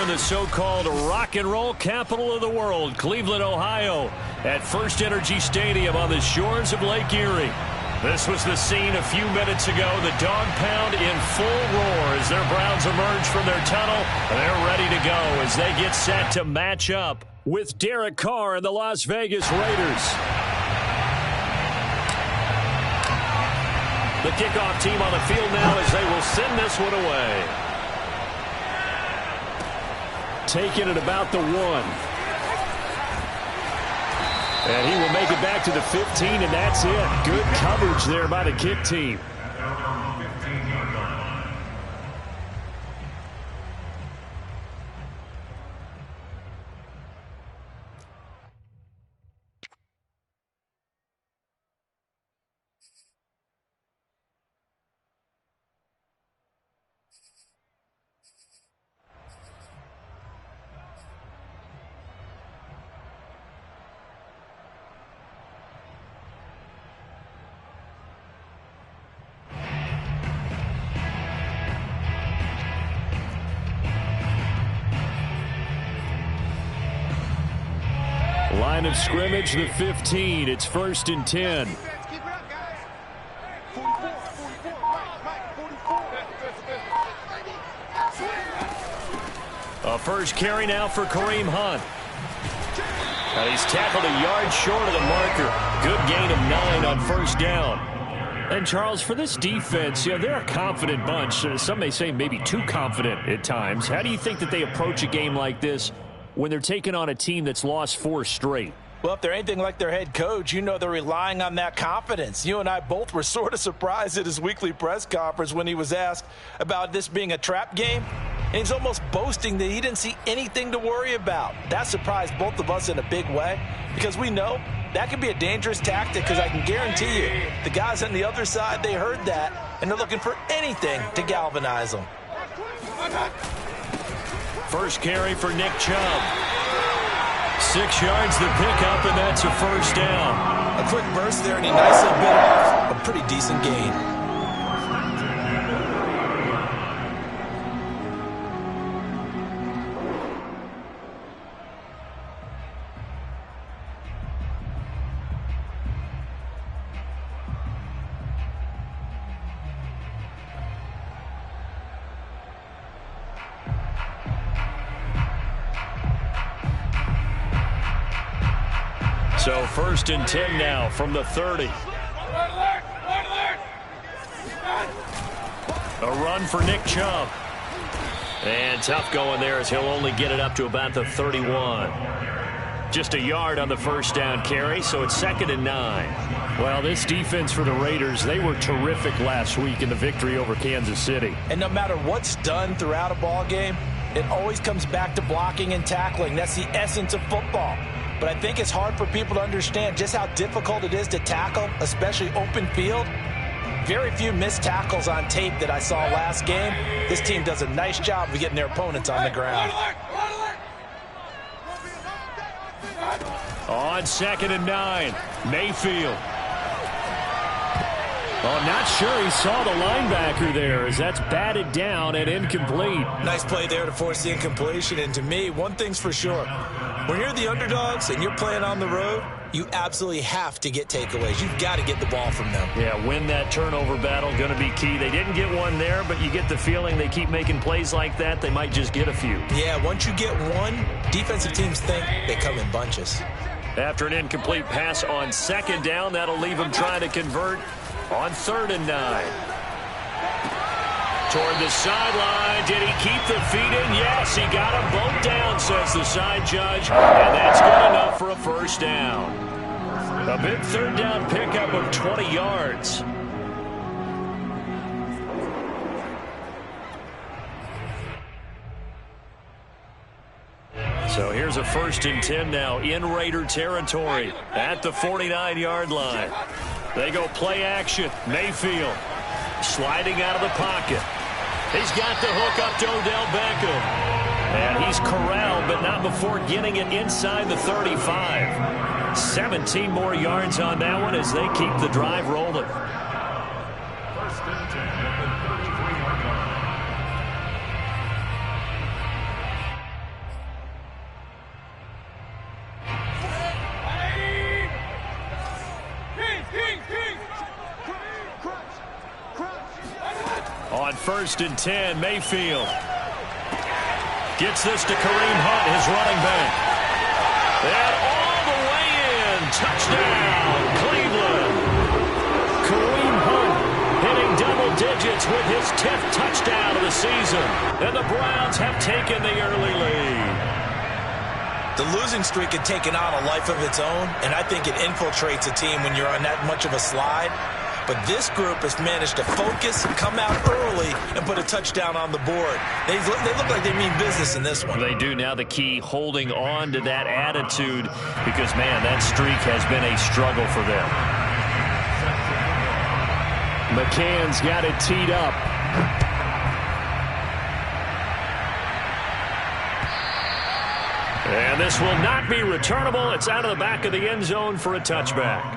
the so-called rock and roll capital of the world, Cleveland, Ohio, at First Energy Stadium on the shores of Lake Erie. This was the scene a few minutes ago. The dog pound in full roar as their Browns emerge from their tunnel. They're ready to go as they get set to match up with Derek Carr and the Las Vegas Raiders. The kickoff team on the field now as they will send this one away. Taking it about the 1. And he will make it back to the 15, and that's it. Good coverage there by the kick team. Line of scrimmage, the 15. It's 1st and 10. A first carry now for Kareem Hunt. He's tackled a yard short of the marker. Good gain of 9 on first down. And, Charles, for this defense, they're a confident bunch. Some may say maybe too confident at times. How do you think that they approach a game like this when they're taking on a team that's lost 4 straight? Well, if they're anything like their head coach, they're relying on that confidence. You and I both were sort of surprised at his weekly press conference when he was asked about this being a trap game. And he's almost boasting that he didn't see anything to worry about. That surprised both of us in a big way because we know that could be a dangerous tactic because I can guarantee you the guys on the other side, they heard that, and they're looking for anything to galvanize them. First carry for Nick Chubb. 6 yards the pickup, and that's a first down. A quick burst there, and he nicely bit off a pretty decent gain. So 1st and 10 now from the 30. A run for Nick Chubb. And tough going there as he'll only get it up to about the 31. Just a yard on the first down carry, so it's 2nd and 9. Well, this defense for the Raiders, they were terrific last week in the victory over Kansas City. And no matter what's done throughout a ball game, it always comes back to blocking and tackling. That's the essence of football. But I think it's hard for people to understand just how difficult it is to tackle, especially open field. Very few missed tackles on tape that I saw last game. This team does a nice job of getting their opponents on the ground. On 2nd and 9, Mayfield. Oh, not sure he saw the linebacker there as that's batted down and incomplete. Nice play there to force the incompletion. And to me, one thing's for sure. When you're the underdogs and you're playing on the road, you absolutely have to get takeaways. You've got to get the ball from them. Yeah, win that turnover battle, going to be key. They didn't get one there, but you get the feeling they keep making plays like that, they might just get a few. Yeah, once you get one, defensive teams think they come in bunches. After an incomplete pass on 2nd down, that'll leave them trying to convert on 3rd and 9. Toward the sideline. Did he keep the feet in? Yes, he got them both down, says the side judge. And that's good enough for a first down. A big 3rd down pickup of 20 yards. So here's a 1st and 10 now in Raider territory at the 49-yard line. They go play action. Mayfield sliding out of the pocket. He's got the hook up to Odell Beckham. And he's corralled, but not before getting it inside the 35. 17 more yards on that one as they keep the drive rolling. First and 10 at the 33-yard line. first and 10. Mayfield gets this to Kareem Hunt, his running back. And all the way in. Touchdown, Cleveland. Kareem Hunt hitting double digits with his 10th touchdown of the season. And the Browns have taken the early lead. The losing streak had taken on a life of its own, and I think it infiltrates a team when you're on that much of a slide. But this group has managed to focus, come out early, and put a touchdown on the board. They look like they mean business in this one. They do. Now the key, holding on to that attitude, because, man, that streak has been a struggle for them. McCann's got it teed up. And this will not be returnable. It's out of the back of the end zone for a touchback.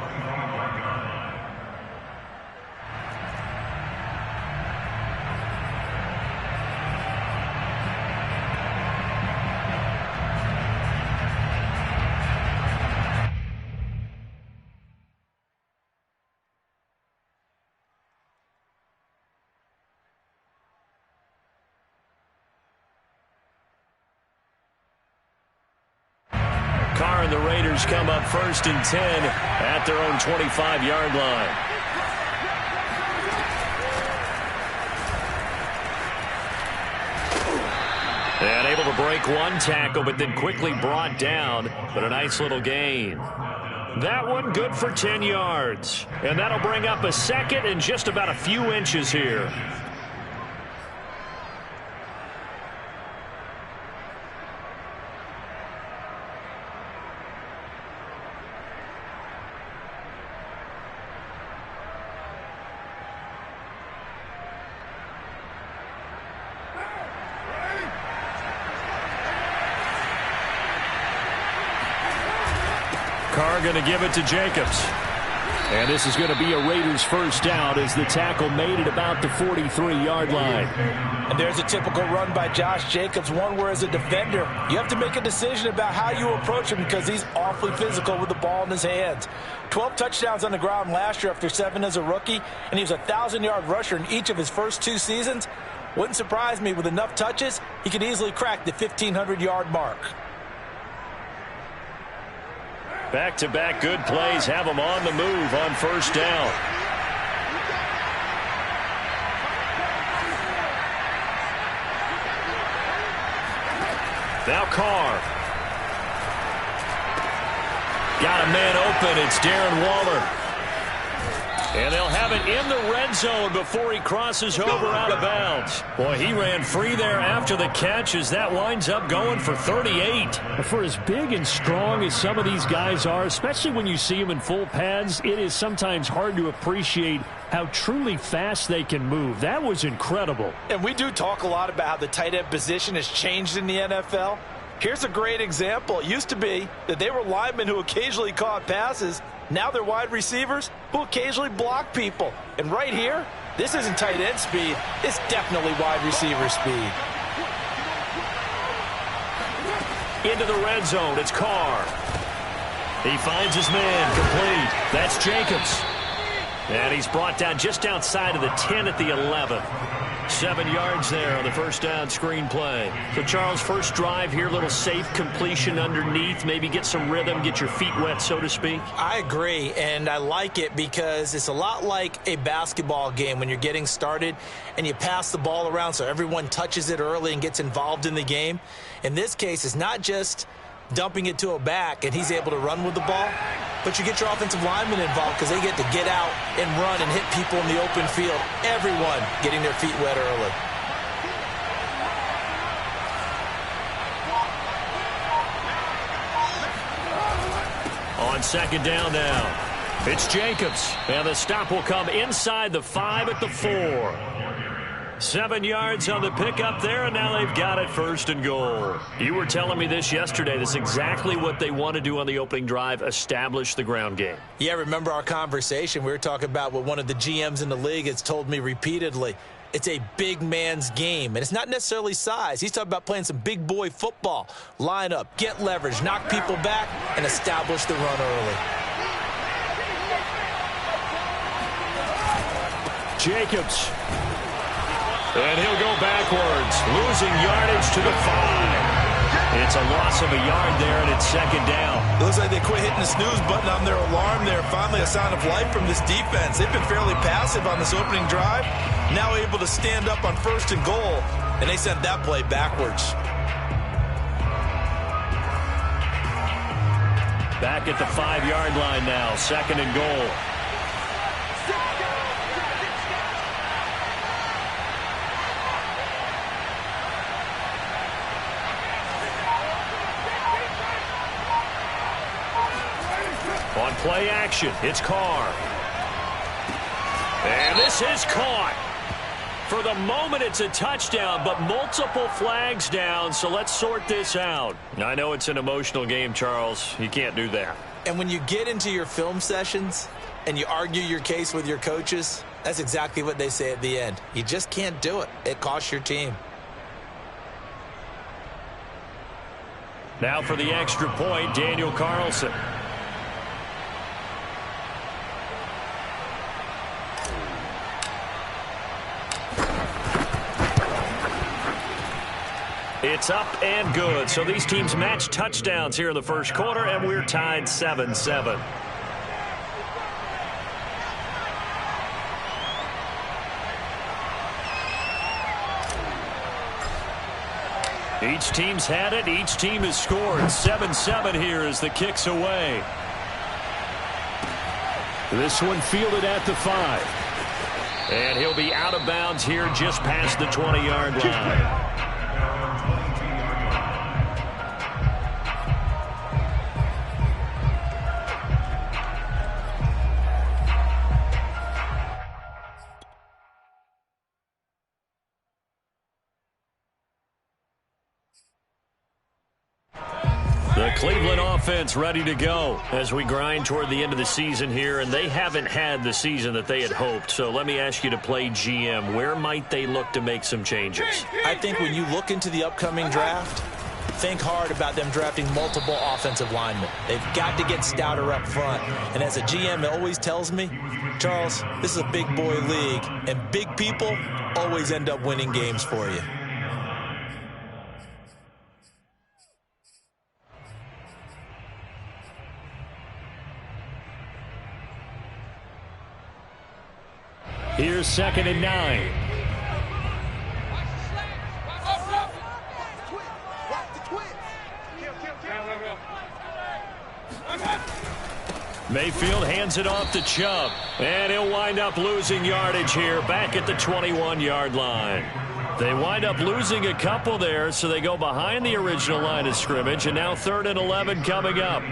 Carr and the Raiders come up first and 10 at their own 25-yard line. And able to break one tackle, but then quickly brought down. But a nice little gain. That one good for 10 yards. And that'll bring up a second and just about a few inches here. Carr going to give it to Jacobs. And this is going to be a Raiders first down as the tackle made it about the 43-yard line. And there's a typical run by Josh Jacobs, one where as a defender, you have to make a decision about how you approach him because he's awfully physical with the ball in his hands. 12 touchdowns on the ground last year after 7 as a rookie, and he was a 1,000-yard rusher in each of his first 2 seasons. Wouldn't surprise me with enough touches, he could easily crack the 1,500-yard mark. Back-to-back good plays have them on the move on first down. Now Carr. Got a man open. It's Darren Waller. And they'll have it in the red zone before he crosses over out of bounds. Boy, he ran free there after the catch as that winds up going for 38. For as big and strong as some of these guys are, especially when you see them in full pads, it is sometimes hard to appreciate how truly fast they can move. That was incredible. And we do talk a lot about how the tight end position has changed in the NFL. Here's a great example. It used to be that they were linemen who occasionally caught passes. Now they're wide receivers who occasionally block people. And right here, this isn't tight end speed. It's definitely wide receiver speed. Into the red zone, it's Carr. He finds his man, complete. That's Jacobs. And he's brought down just outside of the 10 at the 11. 7 yards there on the first down screen play. So, Charles, first drive here, little safe completion underneath. Maybe get some rhythm, get your feet wet, so to speak. I agree, and I like it because it's a lot like a basketball game when you're getting started and you pass the ball around so everyone touches it early and gets involved in the game. In this case, it's not just dumping it to a back and he's able to run with the ball, but you get your offensive linemen involved because they get to get out and run and hit people in the open field. Everyone getting their feet wet early. On second down now, it's Jacobs, and the stop will come inside the 5 at the 4. 7 yards on the pickup there, and now they've got it first and goal. You were telling me this yesterday. That's exactly what they want to do on the opening drive, establish the ground game. Yeah, remember our conversation? We were talking about what one of the GMs in the league has told me repeatedly. It's a big man's game, and it's not necessarily size. He's talking about playing some big boy football. Line up, get leverage, knock people back, and establish the run early. Jacobs. And he'll go backwards, losing yardage to the 5. It's a loss of a yard there, and it's second down. It looks like they quit hitting the snooze button on their alarm there. Finally a sign of life from this defense. They've been fairly passive on this opening drive. Now able to stand up on 1st and goal, and they sent that play backwards. Back at the 5-yard line now, 2nd and goal. On play action, it's Carr. And this is caught. For the moment, it's a touchdown, but multiple flags down, so let's sort this out. I know it's an emotional game, Charles. You can't do that. And when you get into your film sessions and you argue your case with your coaches, that's exactly what they say at the end. You just can't do it. It costs your team. Now for the extra point, Daniel Carlson. It's up and good. So these teams match touchdowns here in the first quarter, and we're tied 7-7. Each team's had it. Each team has scored. 7-7 here as the kick's away. This one fielded at the 5. And he'll be out of bounds here just past the 20-yard line. The Cleveland offense ready to go as we grind toward the end of the season here, and they haven't had the season that they had hoped. So let me ask you to play GM. Where might they look to make some changes? I think when you look into the upcoming draft, think hard about them drafting multiple offensive linemen. They've got to get stouter up front. And as a GM, it always tells me, Charles, this is a big boy league, and big people always end up winning games for you. Here's 2nd and 9. Mayfield hands it off to Chubb, and he'll wind up losing yardage here back at the 21-yard line. They wind up losing a couple there, so they go behind the original line of scrimmage, and now 3rd and 11 coming up.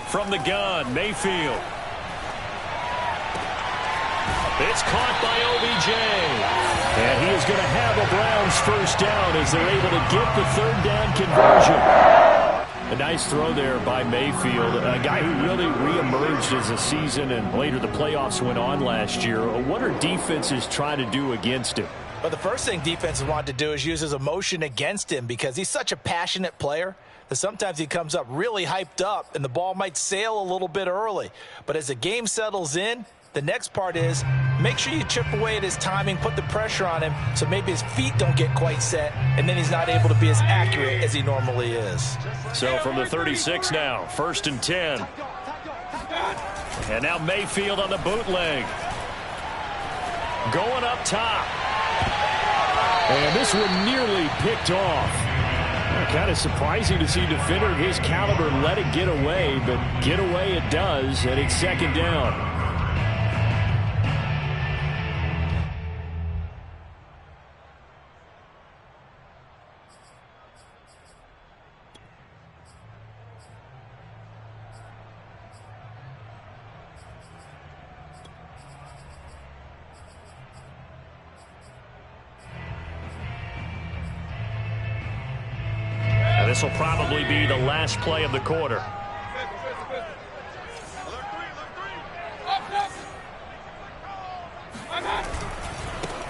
From the gun, Mayfield. It's caught by OBJ. And he is going to have a Browns first down as they're able to get the 3rd down conversion. A nice throw there by Mayfield, a guy who really reemerged as the season and later the playoffs went on last year. What are defenses trying to do against him? But the first thing defenses want to do is use his emotion against him because he's such a passionate player that sometimes he comes up really hyped up and the ball might sail a little bit early. But as the game settles in, the next part is make sure you chip away at his timing, put the pressure on him so maybe his feet don't get quite set and then he's not able to be as accurate as he normally is. So from the 36 now, 1st and 10. And now Mayfield on the bootleg. Going up top. And this one nearly picked off. Kind of surprising to see a defender of his caliber let it get away, but get away it does, and it's 2nd down. This will probably be the last play of the quarter.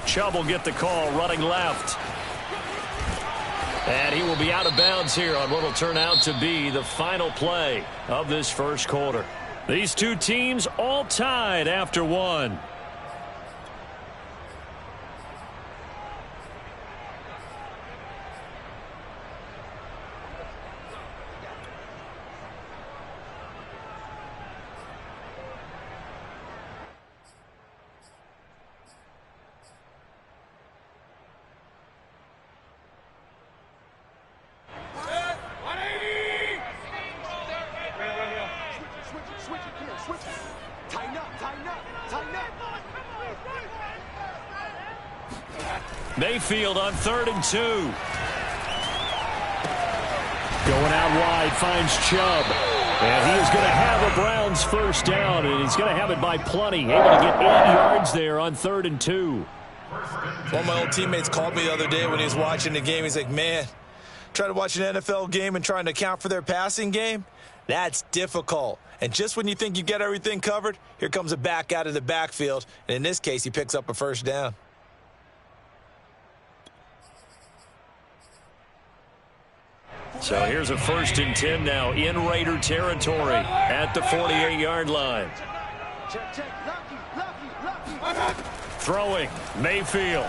Chubb will get the call running left. And he will be out of bounds here on what will turn out to be the final play of this first quarter. These two teams all tied after one. Mayfield on 3rd and 2. Going out wide, finds Chubb. And he is going to have a Browns first down, and he's going to have it by plenty. Able to get 8 yards there on 3rd and 2. One of my old teammates called me the other day when he was watching the game. He's like, man, trying to watch an NFL game and trying to account for their passing game? That's difficult. And just when you think you get everything covered, here comes a back out of the backfield. And in this case, he picks up a first down. So here's a 1st and 10 now in Raider territory at the 48-yard line. Throwing, Mayfield.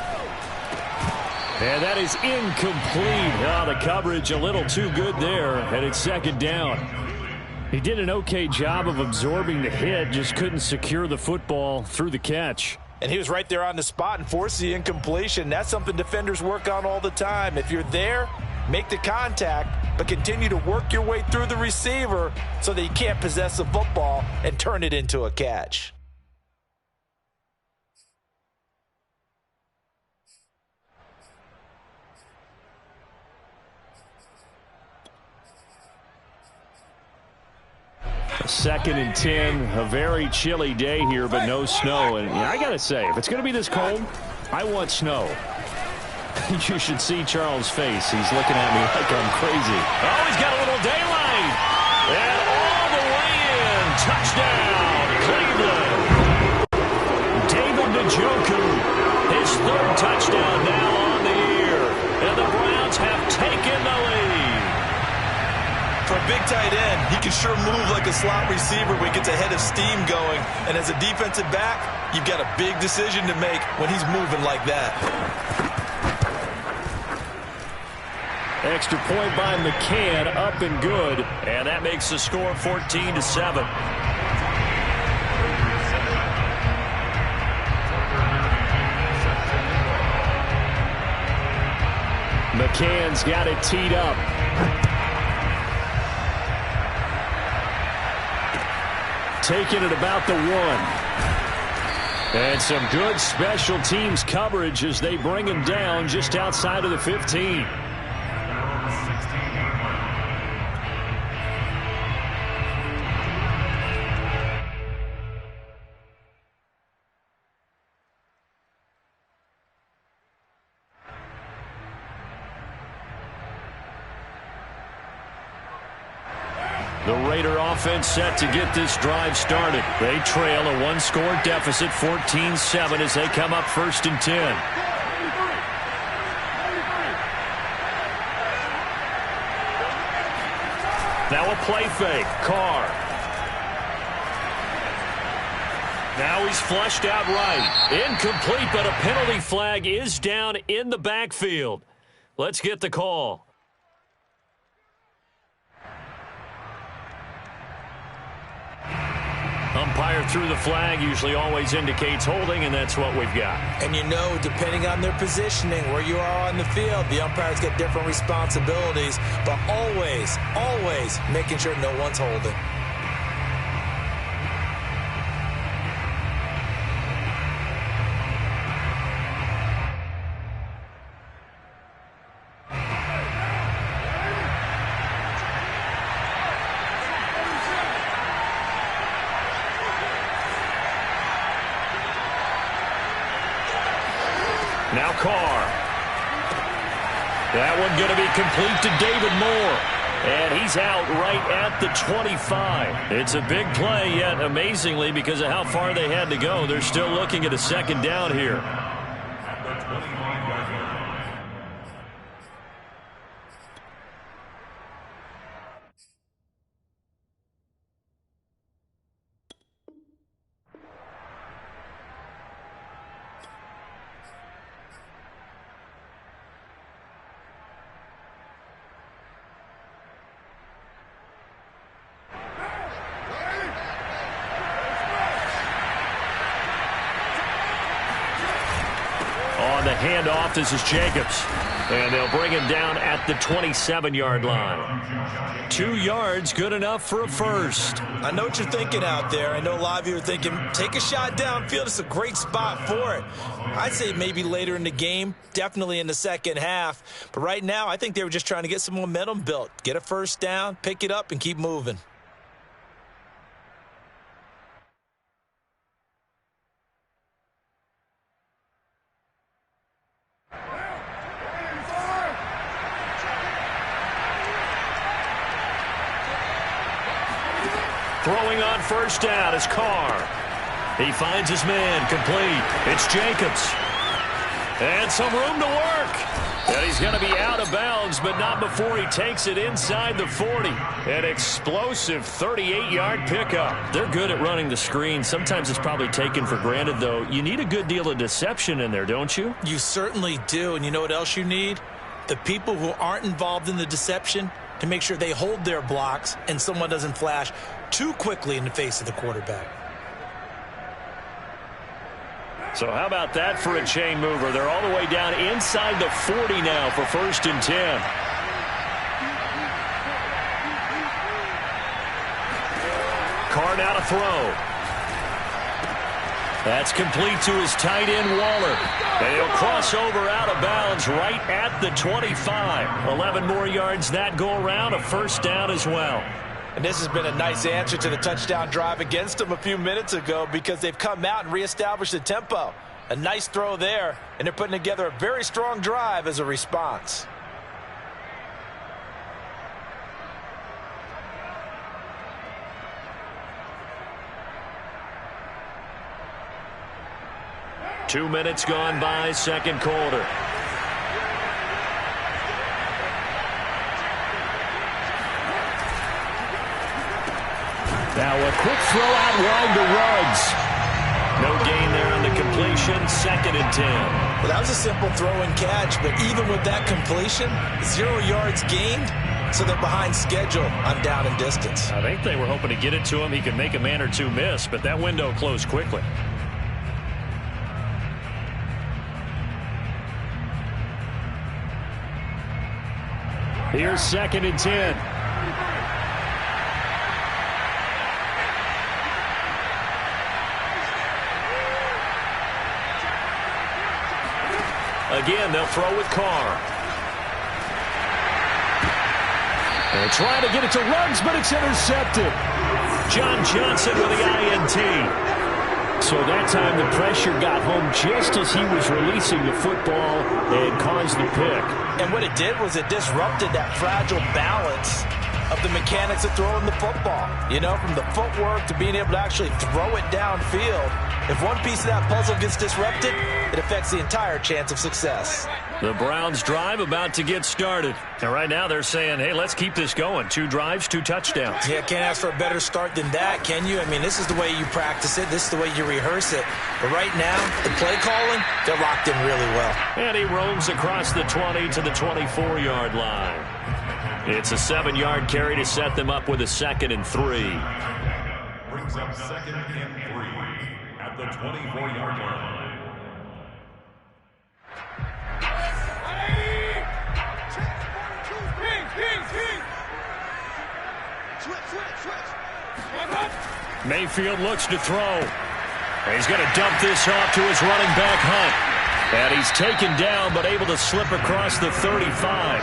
And that is incomplete. Oh, the coverage a little too good there, and it's 2nd down. He did an okay job of absorbing the hit, just couldn't secure the football through the catch. And he was right there on the spot and forced the incompletion. That's something defenders work on all the time. If you're there, make the contact, but continue to work your way through the receiver so that you can't possess the football and turn it into a catch. Second and 10, a very chilly day here, but no snow. And I got to say, if it's going to be this cold, I want snow. You should see Charles' face. He's looking at me like I'm crazy. Oh, he's got a little daylight. And all the way in. Touchdown, Cleveland. David Njoku, his 3rd touchdown now on the year. And the Browns have taken the lead. For a big tight end, he can sure move like a slot receiver when he gets a head of steam going. And as a defensive back, you've got a big decision to make when he's moving like that. Extra point by McCann, up and good. And that makes the score 14-7. McCann's got it teed up. Taking it about the 1. And some good special teams coverage as they bring him down just outside of the 15. The Raider offense set to get this drive started. They trail a 1-score deficit, 14-7, as they come up 1st and 10. Now a play fake. Carr. Now he's flushed out right. Incomplete, but a penalty flag is down in the backfield. Let's get the call. Umpire threw the flag, usually always indicates holding, and that's what we've got. And you know, depending on their positioning, where you are on the field, the umpires get different responsibilities, but always, always making sure no one's holding. Now Carr. That one going to be complete to David Moore. And he's out right at the 25. It's a big play, yet amazingly, because of how far they had to go, they're still looking at a second down here. On the handoff, this is Jacobs. And they'll bring him down at the 27-yard line. 2 yards, good enough for a first. I know what you're thinking out there. I know a lot of you are thinking, take a shot downfield. It's a great spot for it. I'd say maybe later in the game, definitely in the second half. But right now, I think they were just trying to get some momentum built. Get a first down, pick it up, and keep moving. Throwing on first down is Carr. He finds his man complete. It's Jacobs. And some room to work. And he's going to be out of bounds, but not before he takes it inside the 40. An explosive 38-yard pickup. They're good at running the screen. Sometimes it's probably taken for granted, though. You need a good deal of deception in there, don't you? You certainly do. And you know what else you need? The people who aren't involved in the deception to make sure they hold their blocks and someone doesn't flash too quickly in the face of the quarterback. So how about that for a chain mover? They're all the way down inside the 40 now for 1st and 10. Carr now to throw. That's complete to his tight end, Waller. And he'll cross over out of bounds right at the 25. 11 more yards that go around, a first down as well. And this has been a nice answer to the touchdown drive against them a few minutes ago because they've come out and reestablished the tempo. A nice throw there, and they're putting together a very strong drive as a response. Two minutes gone by, second quarter. Now a quick throw out wide to Ruggs. No gain there on the completion, 2nd and 10. Well, that was a simple throw and catch, but even with that completion, 0 yards gained, so they're behind schedule on down and distance. I think they were hoping to get it to him. He could make a man or two miss, but that window closed quickly. Here's 2nd and 10. Again, they'll throw with Carr. They're trying to get it to Ruggs, but it's intercepted. John Johnson with the INT. So that time the pressure got home just as he was releasing the football and caused the pick. And what it did was it disrupted that fragile balance of the mechanics of throwing the football. You know, from the footwork to being able to actually throw it downfield. If one piece of that puzzle gets disrupted, it affects the entire chance of success. The Browns drive about to get started. And right now they're saying, hey, let's keep this going. 2 drives, 2 touchdowns. Yeah, can't ask for a better start than that, can you? I mean, this is the way you practice it. This is the way you rehearse it. But right now, the play calling, they're locked in really well. And he roams across the 20 to the 24-yard line. It's a 7-yard carry to set them up with a 2nd and 3. Brings up 2nd and 3 at the 24-yard line. Mayfield looks to throw. He's going to dump this off to his running back, Hunt. And he's taken down, but able to slip across the 35.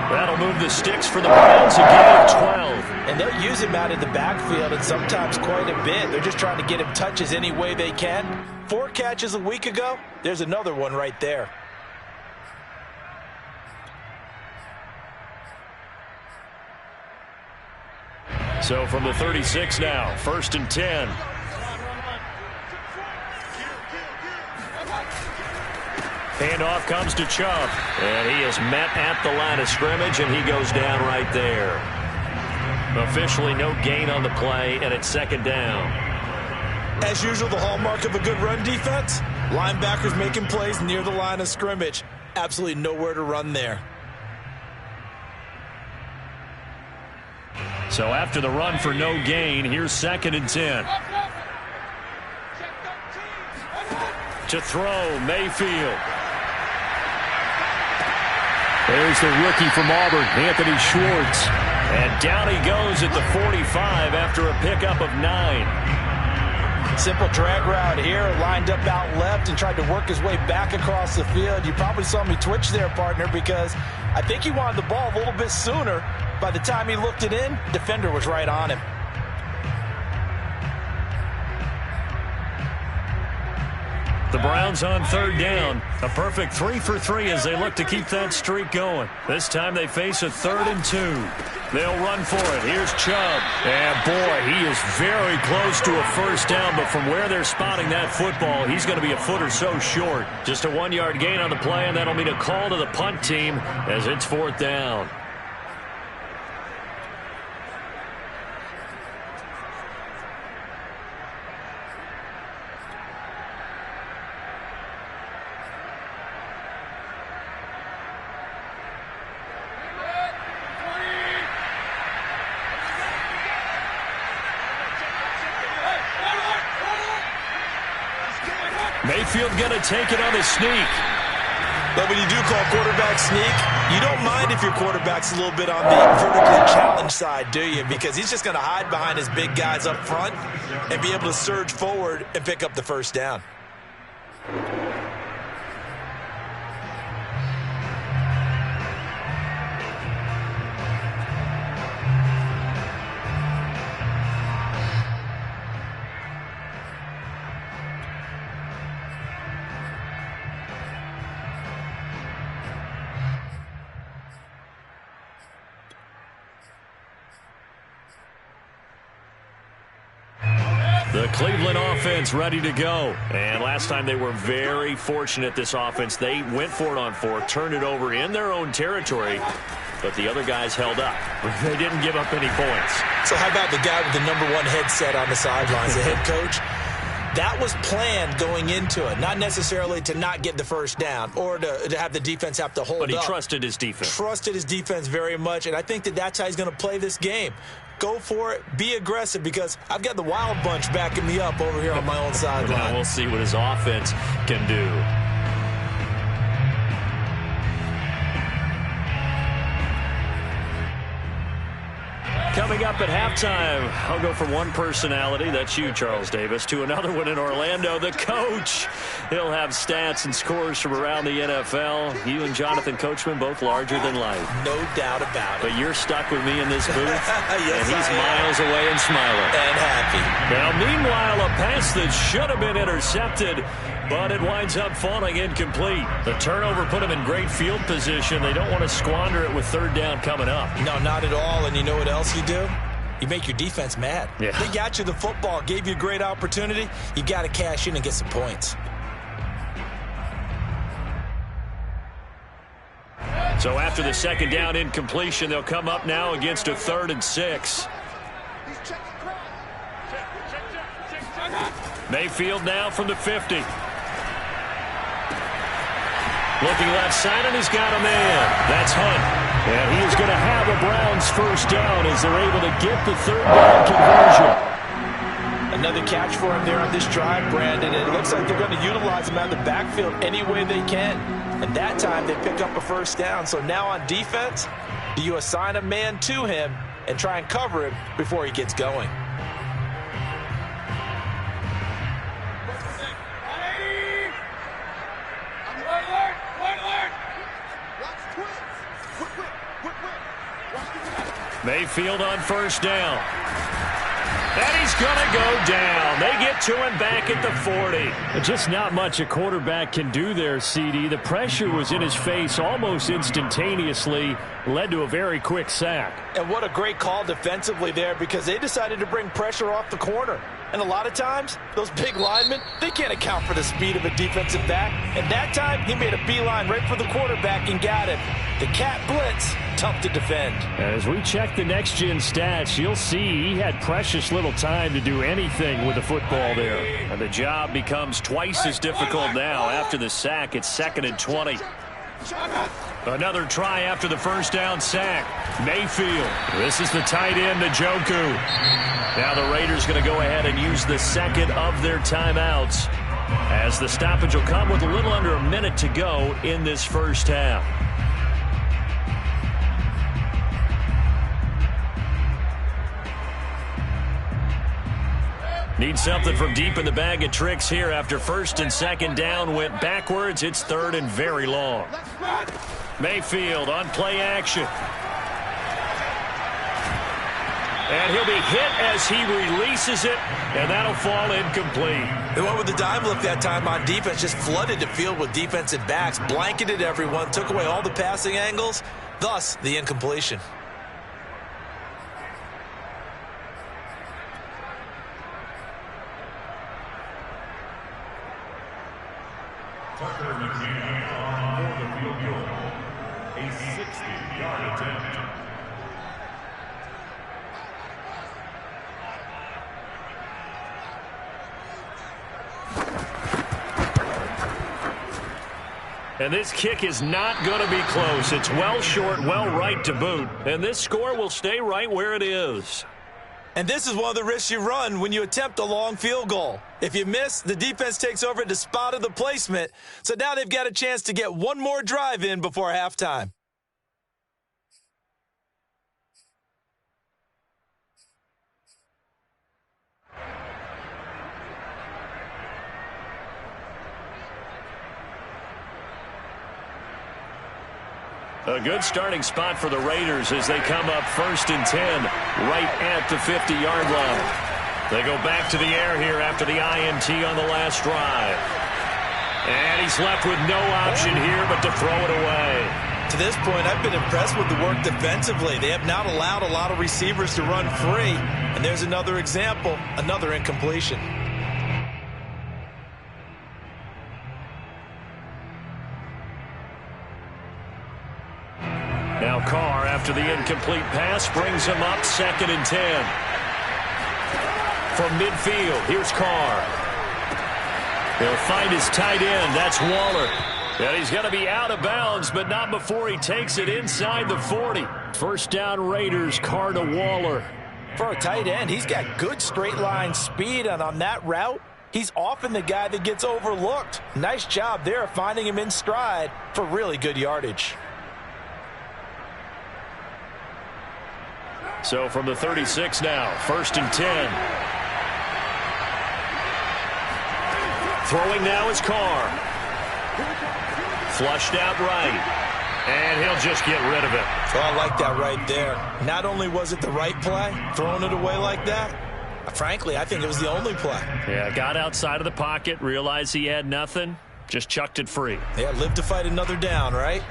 That'll move the sticks for the Browns, a gain of 12. And they'll use him out in the backfield, and sometimes quite a bit. They're just trying to get him touches any way they can. 4 catches a week ago, there's another one right there. So from the 36 now, 1st and 10. Handoff comes to Chubb. And he is met at the line of scrimmage, and he goes down right there. Officially no gain on the play, and it's 2nd down. As usual, the hallmark of a good run defense, linebackers making plays near the line of scrimmage. Absolutely nowhere to run there. So after the run for no gain, here's 2nd and 10. To throw, Mayfield. There's the rookie from Auburn, Anthony Schwartz. And down he goes at the 45 after a pickup of 9. Simple drag route here, lined up out left and tried to work his way back across the field. You probably saw me twitch there, partner, because I think he wanted the ball a little bit sooner. By the time he looked it in, defender was right on him. The Browns on 3rd down. A perfect 3 for 3 as they look to keep that streak going. This time they face a 3rd and 2. They'll run for it. Here's Chubb. And boy, he is very close to a 1st down, but from where they're spotting that football, he's going to be a foot or so short. Just a 1-yard gain on the play, and that'll mean a call to the punt team as it's 4th down. Mayfield going to take it on the sneak. But when you do call quarterback sneak, you don't mind if your quarterback's a little bit on the vertically challenged side, do you? Because he's just going to hide behind his big guys up front and be able to surge forward and pick up the 1st down. The Cleveland offense ready to go. And last time they were very fortunate, this offense. They went for it on 4th, turned it over in their own territory, but the other guys held up. They didn't give up any points. So how about the guy with the #1 headset on the sidelines, the head coach? That was planned going into it, not necessarily to not get the 1st down or to have the defense have to hold up. But he trusted his defense. Trusted his defense very much, and I think that's how he's going to play this game. Go for it. Be aggressive, because I've got the Wild Bunch backing me up over here on my own sideline. We'll see what his offense can do. Coming up at halftime, I'll go from one personality, that's you, Charles Davis, to another one in Orlando, the coach. He'll have stats and scores from around the NFL. You and Jonathan Coachman, both larger than life. No doubt about it. But you're stuck with me in this booth, yes, and he's miles away and smiling. And happy. Now, meanwhile, a pass that should have been intercepted, but it winds up falling incomplete. The turnover put him in great field position. They don't want to squander it with 3rd down coming up. No, not at all. And you know what else you do? You make your defense mad. Yeah. They got you the football, gave you a great opportunity. You got to cash in and get some points. So after the 2nd down incompletion, they'll come up now against a 3rd and 6. Mayfield now from the 50. Looking left side, and he's got a man. That's Hunt. And he is going to have a Browns 1st down as they're able to get the 3rd down conversion. Another catch for him there on this drive, Brandon. And it looks like they're going to utilize him out of the backfield any way they can. And that time they pick up a 1st down. So now on defense, do you assign a man to him and try and cover him before he gets going? Mayfield on 1st down. And he's going to go down. They get to him back at the 40. Just not much a quarterback can do there, CD. The pressure was in his face almost instantaneously, led to a very quick sack. And what a great call defensively there, because they decided to bring pressure off the corner. And a lot of times, those big linemen, they can't account for the speed of a defensive back. And that time, he made a beeline right for the quarterback and got him. The cat blitz, tough to defend. As we check the next-gen stats, you'll see he had precious little time to do anything with the football there. And the job becomes twice as difficult now. After the sack, it's 2nd and 20. Another try after the first down sack. Mayfield. This is the tight end, Njoku. Now the Raiders going to go ahead and use the second of their timeouts, as the stoppage will come with a little under a minute to go in this first half. Need something from deep in the bag of tricks here after 1st and 2nd down went backwards. It's 3rd and very long. Mayfield on play action. And he'll be hit as he releases it, and that'll fall incomplete. They went with the dime look that time on defense, just flooded the field with defensive backs, blanketed everyone, took away all the passing angles, thus the incompletion. Tucker McKinnon on for the field goal. A 60-yard attempt. And this kick is not going to be close. It's well short, well right to boot. And this score will stay right where it is. And this is one of the risks you run when you attempt a long field goal. If you miss, the defense takes over at the spot of the placement. So now they've got a chance to get one more drive in before halftime. A good starting spot for the Raiders as they come up 1st and 10 right at the 50-yard line. They go back to the air here after the INT on the last drive. And he's left with no option here but to throw it away. To this point, I've been impressed with the work defensively. They have not allowed a lot of receivers to run free. And there's another example, another incompletion. Now Carr, after the incomplete pass, brings him up 2nd and 10. From midfield, here's Carr. He'll find his tight end. That's Waller. And he's going to be out of bounds, but not before he takes it inside the 40. First down Raiders, Carr to Waller. For a tight end, he's got good straight line speed, and on that route, he's often the guy that gets overlooked. Nice job there of finding him in stride for really good yardage. So from the 36 now, 1st and 10. Throwing now is Carr. Flushed out right. And he'll just get rid of it. Oh, I like that right there. Not only was it the right play, throwing it away like that, frankly, I think it was the only play. Yeah, got outside of the pocket, realized he had nothing, just chucked it free. Yeah, live to fight another down, right?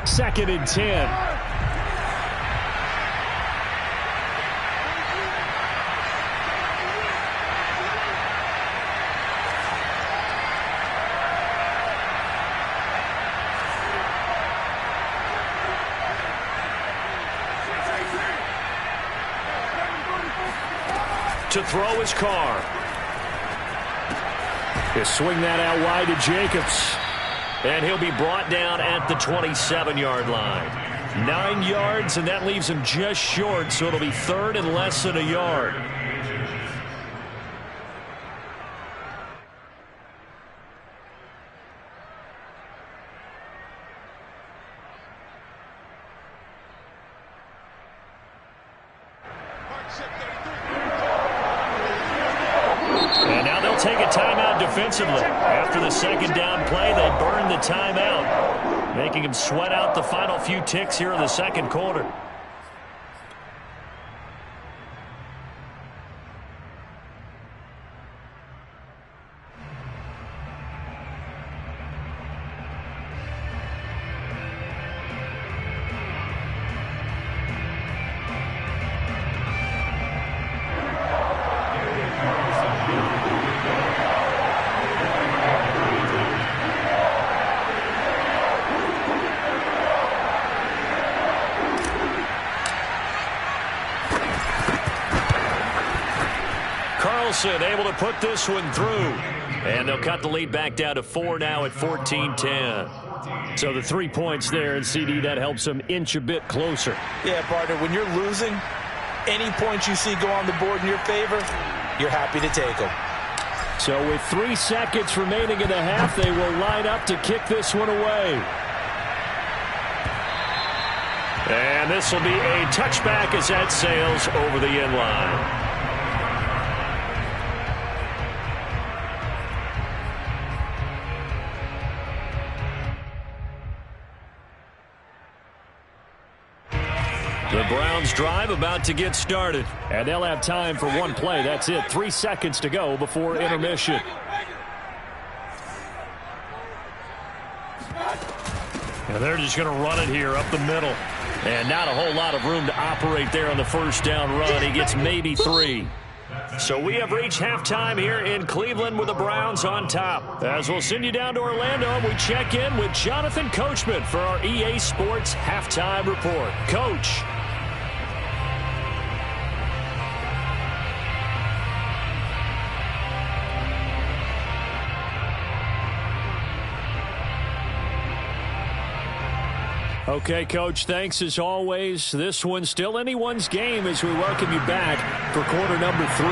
Second and 10. To throw his Carr. He'll swing that out wide to Jacobs. And he'll be brought down at the 27-yard line. 9 yards, and that leaves him just short, so it'll be 3rd and less than a yard. And now they'll take a timeout defensively. After the second down play, they burn the timeout. making him sweat out the final few ticks here in the second quarter. Able to put this one through. And they'll cut the lead back down to 4 now at 14-10. So the 3 points there, and CD, that helps them inch a bit closer. Yeah, partner, when you're losing, any points you see go on the board in your favor, you're happy to take them. So with 3 seconds remaining in the half, they will line up to kick this one away. And this will be a touchback as that sails over the end line. The Browns drive about to get started. And they'll have time for one play. That's it. 3 seconds to go before intermission. And they're just going to run it here up the middle. And not a whole lot of room to operate there on the first down run. He gets maybe 3. So we have reached halftime here in Cleveland with the Browns on top. As we'll send you down to Orlando, we check in with Jonathan Coachman for our EA Sports Halftime Report. Coach. Okay, Coach, thanks as always. This one's still anyone's game as we welcome you back for quarter number 3.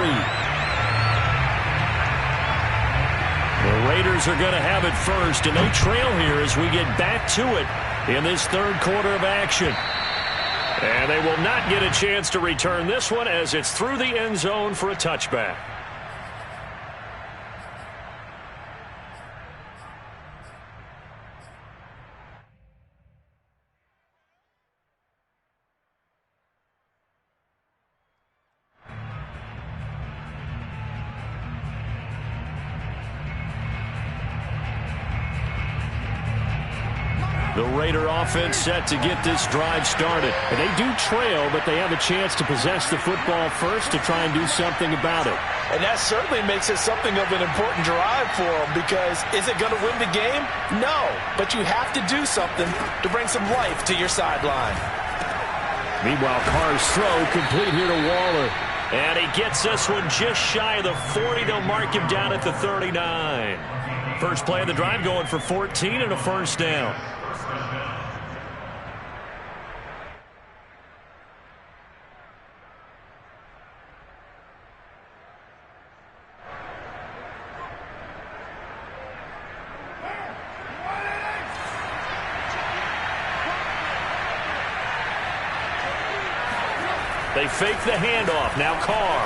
The Raiders are going to have it first, and they trail here as we get back to it in this third quarter of action. And they will not get a chance to return this one as it's through the end zone for a touchback. The Raider offense set to get this drive started. And they do trail, but they have a chance to possess the football first to try and do something about it. And that certainly makes it something of an important drive for them, because is it going to win the game? No, but you have to do something to bring some life to your sideline. Meanwhile, Carr's throw complete here to Waller. And he gets this one just shy of the 40. They'll mark him down at the 39. First play of the drive going for 14 and a first down. They fake the handoff. Now Carr.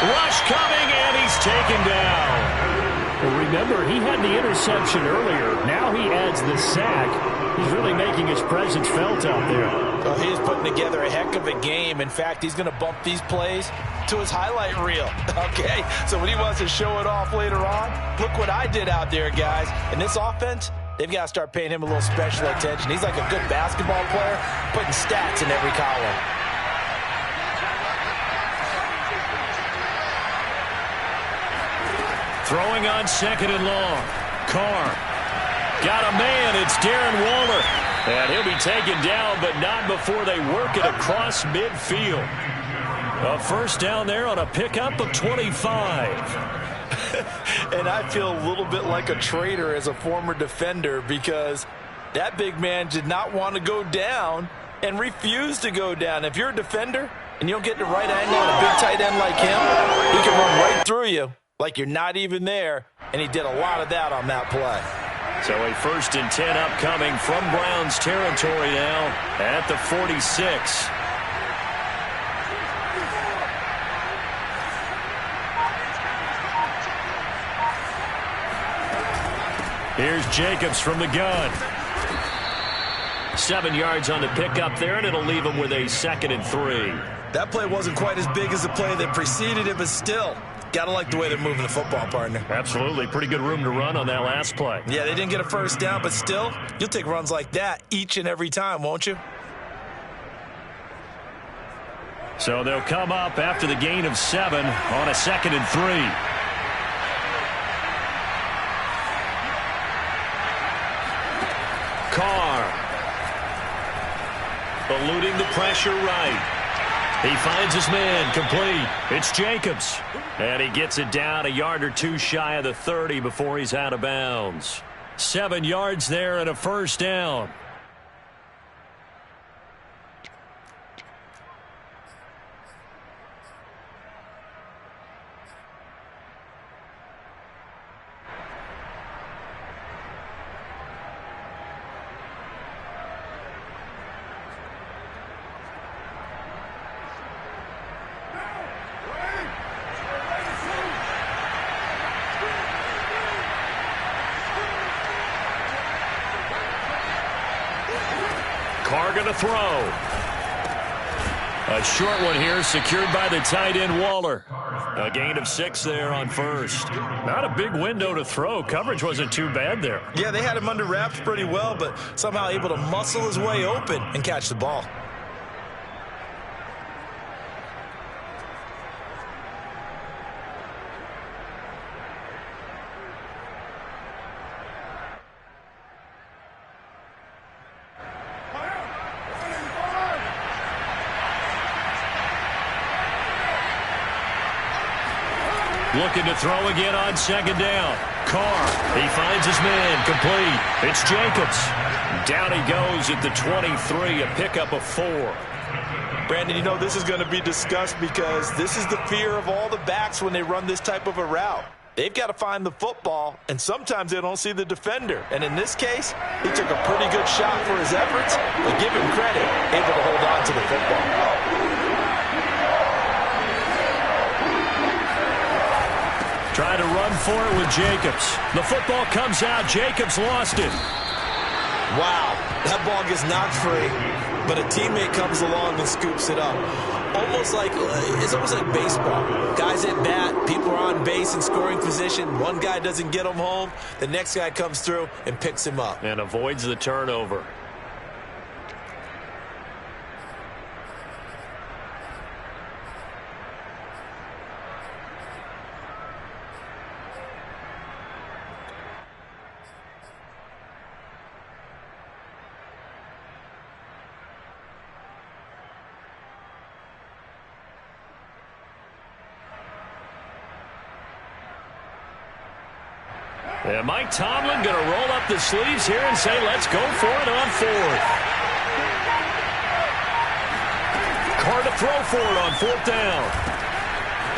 Rush coming, and he's taken down. Well, remember, he had the interception earlier. Now he adds the sack. He's really making his presence felt out there. Well, he's putting together a heck of a game. In fact, he's going to bump these plays to his highlight reel. Okay, so when he wants to show it off later on, look what I did out there, guys. In this offense, they've got to start paying him a little special attention. He's like a good basketball player, putting stats in every column. Throwing on second and long. Carr. Got a man. It's Darren Waller. And he'll be taken down, but not before they work it across midfield. A first down there on a pickup of 25. And I feel a little bit like a traitor as a former defender, because that big man did not want to go down and refused to go down. If you're a defender and you don't get the right angle on a big tight end like him, he can run right through you like you're not even there, and he did a lot of that on that play. So a 1st and 10 upcoming from Browns territory now at the 46. Here's Jacobs from the gun. 7 yards on the pickup there, and it'll leave them with a 2nd and 3. That play wasn't quite as big as the play that preceded it, but still, got to like the way they're moving the football, partner. Absolutely. Pretty good room to run on that last play. Yeah, they didn't get a first down, but still, you'll take runs like that each and every time, won't you? So they'll come up after the gain of 7 on a 2nd and 3. Carr. Eluding the pressure right. He finds his man complete. It's Jacobs. And he gets it down a yard or two shy of the 30 before he's out of bounds. 7 yards there and a first down. Carr going to throw. A short one here, secured by the tight end Waller. A gain of 6 there on first. Not a big window to throw. Coverage wasn't too bad there. Yeah, they had him under wraps pretty well, but somehow able to muscle his way open and catch the ball. Looking to throw again on 2nd down. Carr, he finds his man, complete. It's Jacobs. Down he goes at the 23, a pickup of 4. Brandon, you know this is going to be discussed because this is the fear of all the backs when they run this type of a route. They've got to find the football, and sometimes they don't see the defender. And in this case, he took a pretty good shot for his efforts, but give him credit, able to hold on to the football. Trying to run for it with Jacobs. The football comes out. Jacobs lost it. Wow, that ball gets knocked free, but a teammate comes along and scoops it up. It's almost like baseball. Guys at bat, people are on base in scoring position. One guy doesn't get him home. The next guy comes through and picks him up. And avoids the turnover. And Mike Tomlin going to roll up the sleeves here and say, let's go for it on 4th. Carr to throw for it on 4th down.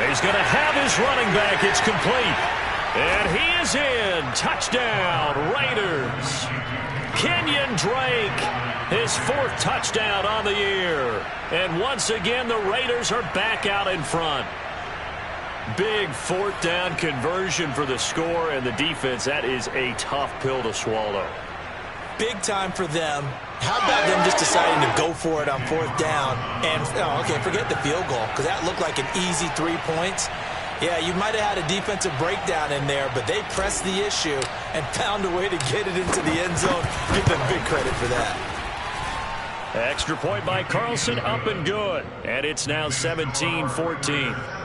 He's going to have his running back. It's complete. And he is in. Touchdown, Raiders. Kenyon Drake, his 4th touchdown on the year. And once again, the Raiders are back out in front. Big 4th down conversion for the score, and the defense, that is a tough pill to swallow. Big time for them. How about them just deciding to go for it on 4th down? And, forget the field goal, because that looked like an easy 3 points. Yeah, you might have had a defensive breakdown in there, but they pressed the issue and found a way to get it into the end zone. Give them big credit for that. Extra point by Carlson, up and good. And it's now 17-14.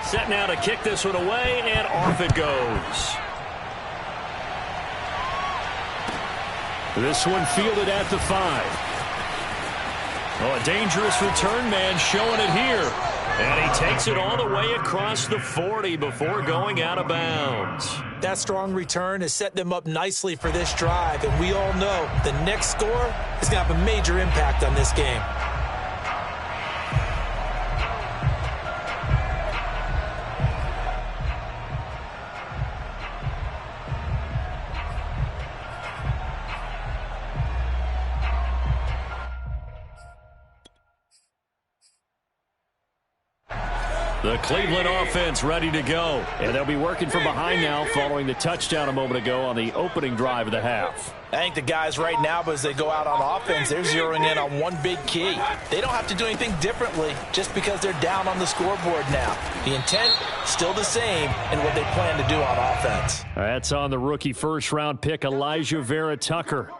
Set now to kick this one away, and off it goes. This one fielded at the 5. Oh, a dangerous return man showing it here. And he takes it all the way across the 40 before going out of bounds. That strong return has set them up nicely for this drive, and we all know the next score is going to have a major impact on this game. The Cleveland offense ready to go. And they'll be working from behind now following the touchdown a moment ago on the opening drive of the half. I think the guys right now, as they go out on offense, they're zeroing in on one big key. They don't have to do anything differently just because they're down on the scoreboard now. The intent, still the same in what they plan to do on offense. That's on the rookie first-round pick, Elijah Vera Tucker.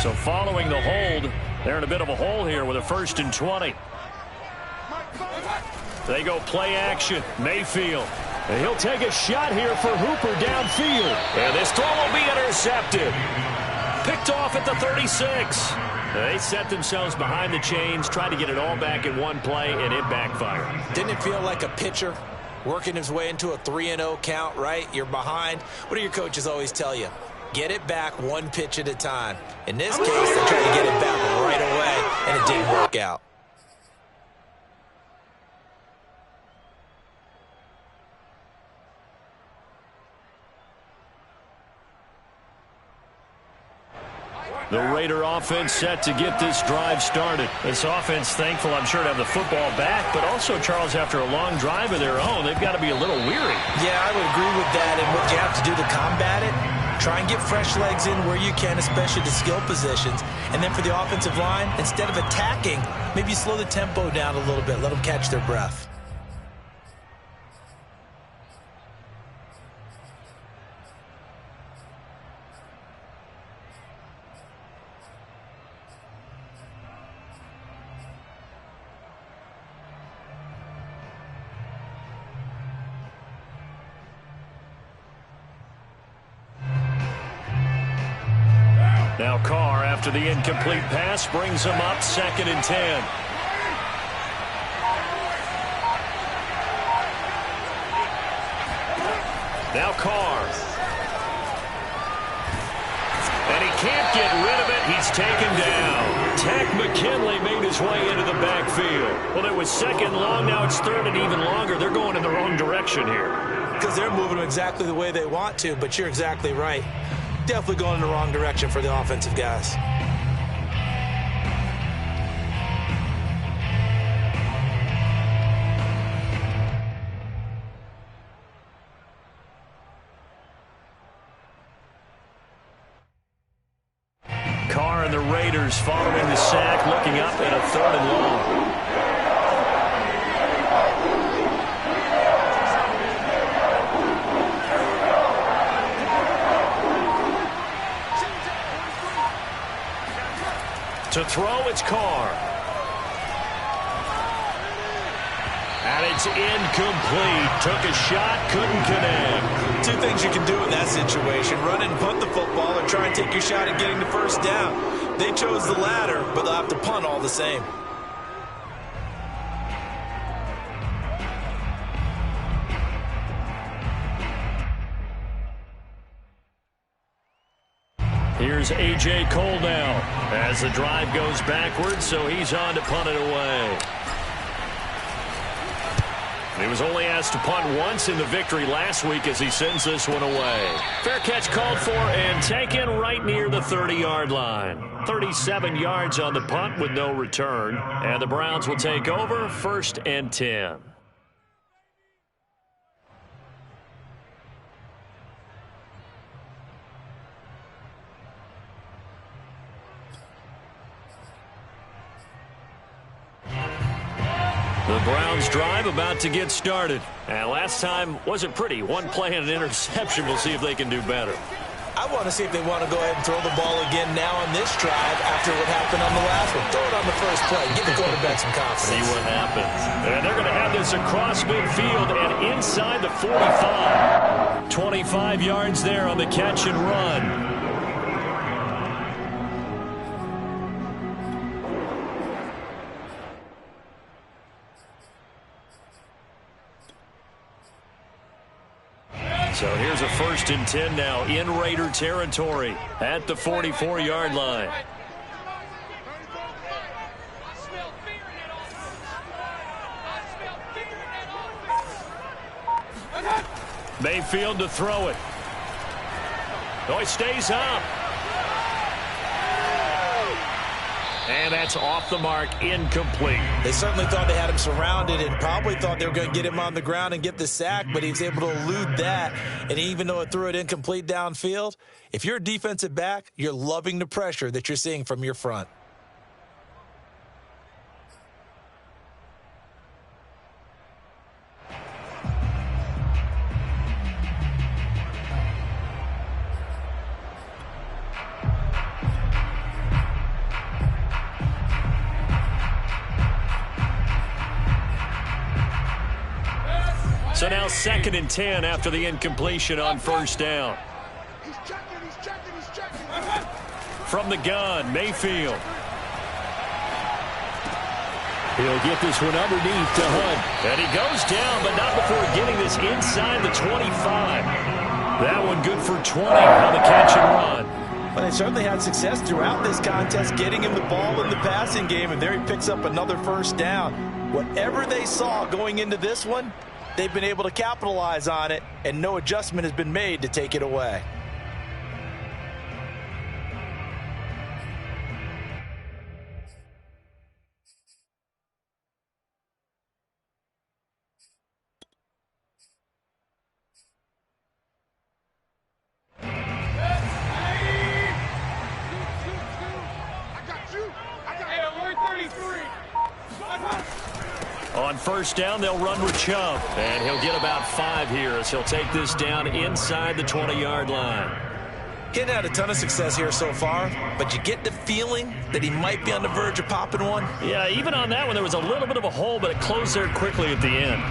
So following the hold, they're in a bit of a hole here with a 1st and 20. They go play action. Mayfield. And he'll take a shot here for Hooper downfield. And this throw will be intercepted. Picked off at the 36. They set themselves behind the chains, tried to get it all back in one play, and it backfired. Didn't it feel like a pitcher working his way into a 3-0 count, right? You're behind. What do your coaches always tell you? Get it back one pitch at a time. In this case, they tried to get it back right away, and it didn't work out. The Raider offense set to get this drive started. This offense thankful, I'm sure, to have the football back, but also, Charles, after a long drive of their own, they've got to be a little weary. Yeah, I would agree with that, and what you have to do to combat it, try and get fresh legs in where you can, especially the skill positions. And then for the offensive line, instead of attacking, maybe slow the tempo down a little bit, let them catch their breath. Now Carr, after the incomplete pass, brings him up 2nd and 10. Now Carr. And he can't get rid of it. He's taken down. Takk McKinley made his way into the backfield. Well, it was 2nd long. Now it's 3rd and even longer. They're going in the wrong direction here. Because they're moving them exactly the way they want to, but you're exactly right. Definitely going in the wrong direction for the offensive guys. Carr and the Raiders following the sack, looking up at a 3rd and long. To throw, it's Carr. And it's incomplete. Took a shot, couldn't connect. Two things you can do in that situation. Run and punt the football or try and take your shot at getting the first down. They chose the latter, but they'll have to punt all the same. Here's A.J. Cole now as the drive goes backwards, so he's on to punt it away. He was only asked to punt once in the victory last week as he sends this one away. Fair catch called for and taken right near the 30-yard line. 37 yards on the punt with no return. And the Browns will take over 1st and 10. The Browns drive about to get started. And last time wasn't pretty. One play and an interception. We'll see if they can do better. I want to see if they want to go ahead and throw the ball again now on this drive after what happened on the last one. Throw it on the first play. Give the quarterback some confidence. See what happens. And they're going to have this across midfield and inside the 45. 25 yards there on the catch and run. So here's a 1st and 10 now in Raider territory at the 44-yard line. Mayfield to throw it. Oh, he stays up. And that's off the mark, incomplete. They certainly thought they had him surrounded and probably thought they were going to get him on the ground and get the sack, but he was able to elude that. And even though it threw it incomplete downfield, if you're a defensive back, you're loving the pressure that you're seeing from your front. So now 2nd and 10 after the incompletion on first down. He's checking. From the gun, Mayfield. He'll get this one underneath to Hunt. And he goes down, but not before getting this inside the 25. That one good for 20 on the catch and run. Well, they certainly had success throughout this contest getting him the ball in the passing game, and there he picks up another first down. Whatever they saw going into this one, they've been able to capitalize on it, and no adjustment has been made to take it away. On first down, they'll run with Chubb. And he'll get about 5 here as he'll take this down inside the 20-yard line. He hadn't had a ton of success here so far, but you get the feeling that he might be on the verge of popping one. Yeah, even on that one, there was a little bit of a hole, but it closed there quickly at the end.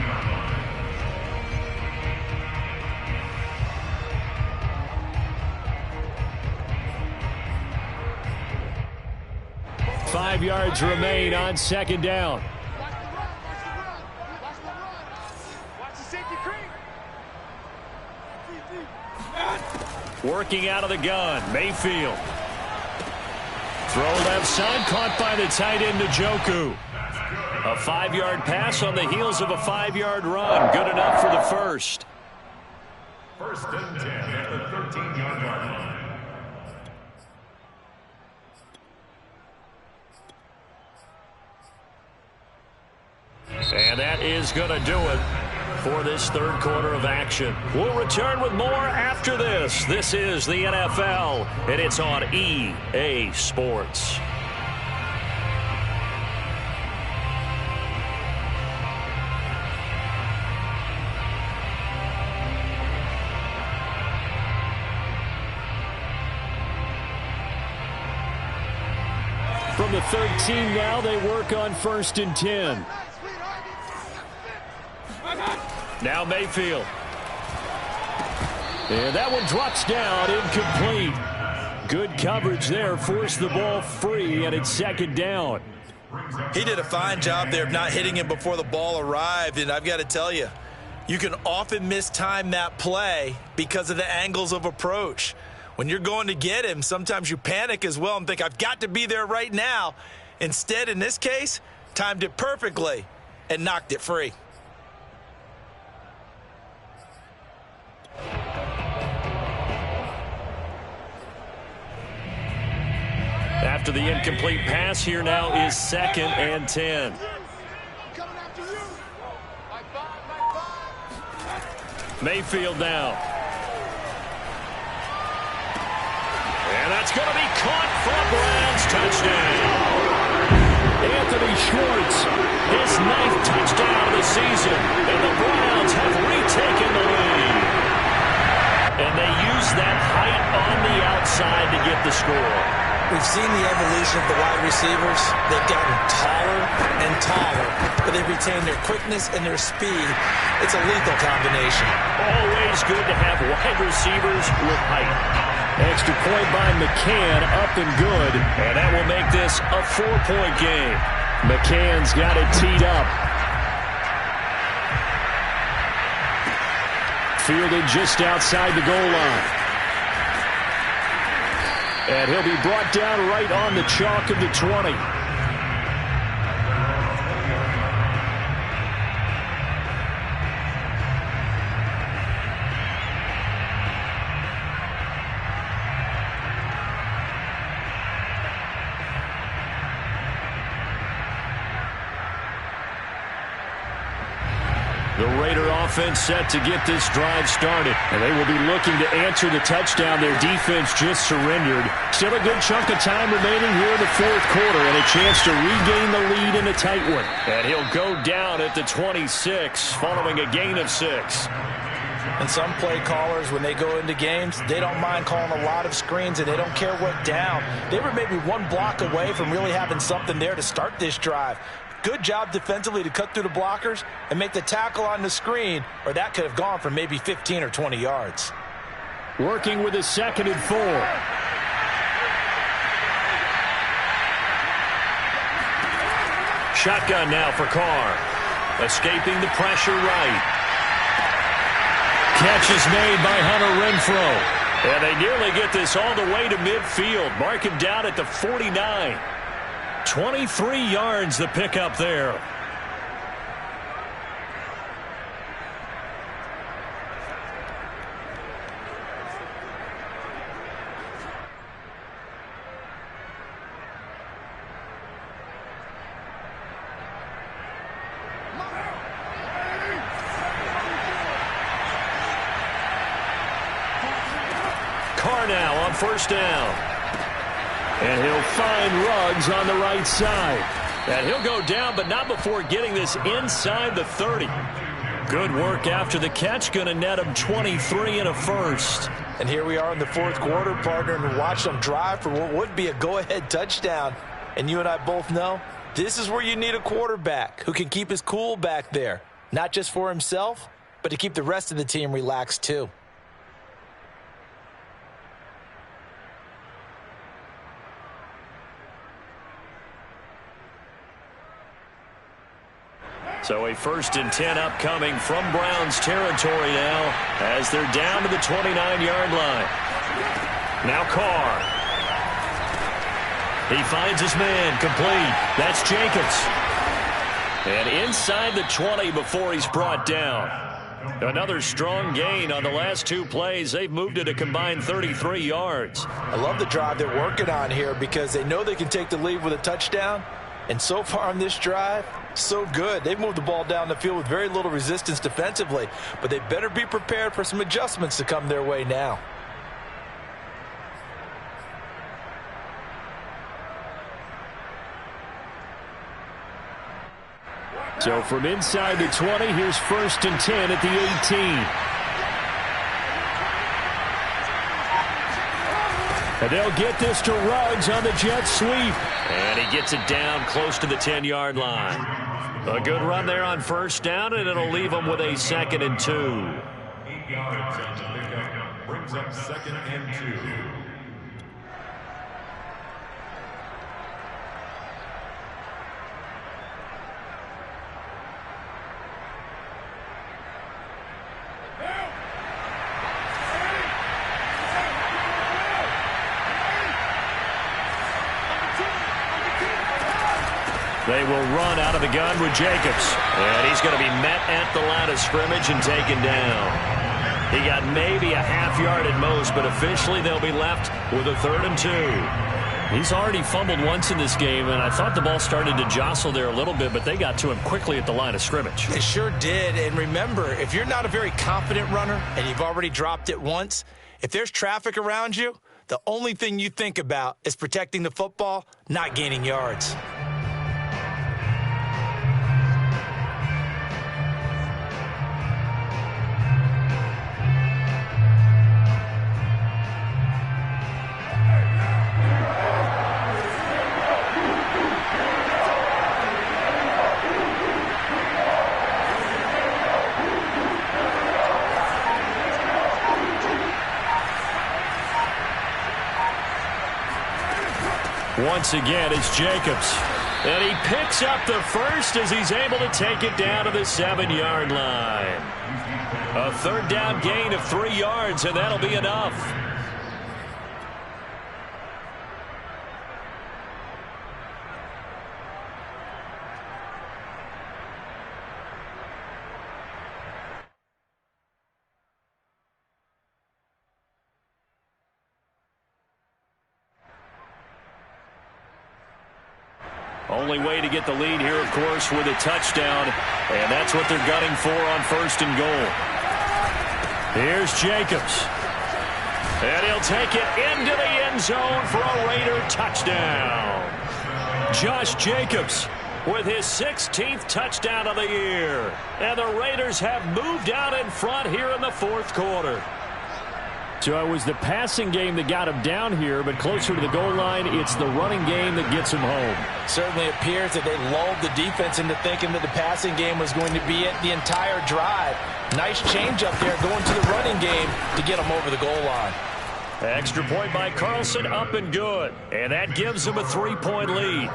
Five yards remain on 2nd down. Working out of the gun, Mayfield. Throw left side, caught by the tight end, Njoku. A 5-yard pass on the heels of a 5-yard run. Good enough for the first. 1st and 10 at the 13-yard line. And that is going to do it for this 3rd quarter of action. We'll return with more after this. This is the NFL, and it's on EA Sports. From the 13 now, they work on 1st and 10. Now Mayfield. And that one drops down, incomplete. Good coverage there, forced the ball free, and it's 2nd down. He did a fine job there of not hitting him before the ball arrived, and I've got to tell you, you can often mistime that play because of the angles of approach. When you're going to get him, sometimes you panic as well and think, I've got to be there right now. Instead, in this case, timed it perfectly and knocked it free. After the incomplete pass, here now is 2nd and 10. Mayfield now. And that's going to be caught for a Browns touchdown. Anthony Schwartz, His 9th touchdown of the season, and the Browns have retaken the lead. And they use that height on the outside to get the score. We've seen the evolution of the wide receivers. They've gotten taller and taller, but they've retained their quickness and their speed. It's a lethal combination. Always good to have wide receivers with height. extra point by McCann, up and good. And that will make this a 4-point game. McCann's got it teed up. Fielded just outside the goal line. And he'll be brought down right on the chalk of the 20. The Raider offense set to get this drive started. And they will be looking to answer the touchdown their defense just surrendered. Still a good chunk of time remaining here in the fourth quarter and a chance to regain the lead in a tight one. And he'll go down at the 26 following a gain of 6. And some play callers, when they go into games, they don't mind calling a lot of screens, and they don't care what down. They were maybe one block away from really having something there to start this drive. Good job defensively to cut through the blockers and make the tackle on the screen, or that could have gone for maybe 15 or 20 yards. Working with a 2nd and 4. Shotgun now for Carr. Escaping the pressure right. Catch is made by Hunter Renfrow. And they nearly get this all the way to midfield. Mark him down at the 49. 23 yards the pickup there. Carr now on first down. And he'll find Ruggs on the right side. And he'll go down, but not before getting this inside the 30. Good work after the catch. Going to net him 23 and a first. And here we are in the fourth quarter, partner, and watch them drive for what would be a go-ahead touchdown. And you and I both know this is where you need a quarterback who can keep his cool back there. Not just for himself, but to keep the rest of the team relaxed too. So a 1st and 10 upcoming from Browns territory now as they're down to the 29-yard line. Now Carr. He finds his man complete. That's Jacobs. And inside the 20 before he's brought down. Another strong gain on the last 2 plays. They've moved it a combined 33 yards. I love the drive they're working on here because they know they can take the lead with a touchdown. And so far on this drive, so good. They've moved the ball down the field with very little resistance defensively, but they better be prepared for some adjustments to come their way now. So from inside the 20, here's 1st and 10 at the 18. And they'll get this to Ruggs on the jet sweep. And he gets it down close to the 10-yard line. A good run there on first down, and it'll leave them with a 2nd and 2. 8 yards on the pickup. Brings up 2nd and 2. They will run out of the gun with Jacobs. And he's going to be met at the line of scrimmage and taken down. He got maybe a half yard at most, but officially they'll be left with a 3rd and 2. He's already fumbled once in this game, and I thought the ball started to jostle there a little bit, but they got to him quickly at the line of scrimmage. It sure did. And remember, if you're not a very confident runner and you've already dropped it once, if there's traffic around you, the only thing you think about is protecting the football, not gaining yards. Once again, it's Jacobs. And he picks up the first as he's able to take it down to the 7-yard line. A 3rd down gain of 3 yards, and that'll be enough. Only way to get the lead here, of course, with a touchdown. And that's what they're gunning for on 1st and goal. Here's Jacobs. And he'll take it into the end zone for a Raider touchdown. Josh Jacobs with his 16th touchdown of the year. And the Raiders have moved out in front here in the 4th quarter. So it was the passing game that got him down here, but closer to the goal line, it's the running game that gets him home. Certainly appears that they lulled the defense into thinking that the passing game was going to be it the entire drive. Nice change up there going to the running game to get him over the goal line. Extra point by Carlson, up and good. And that gives him a 3-point lead.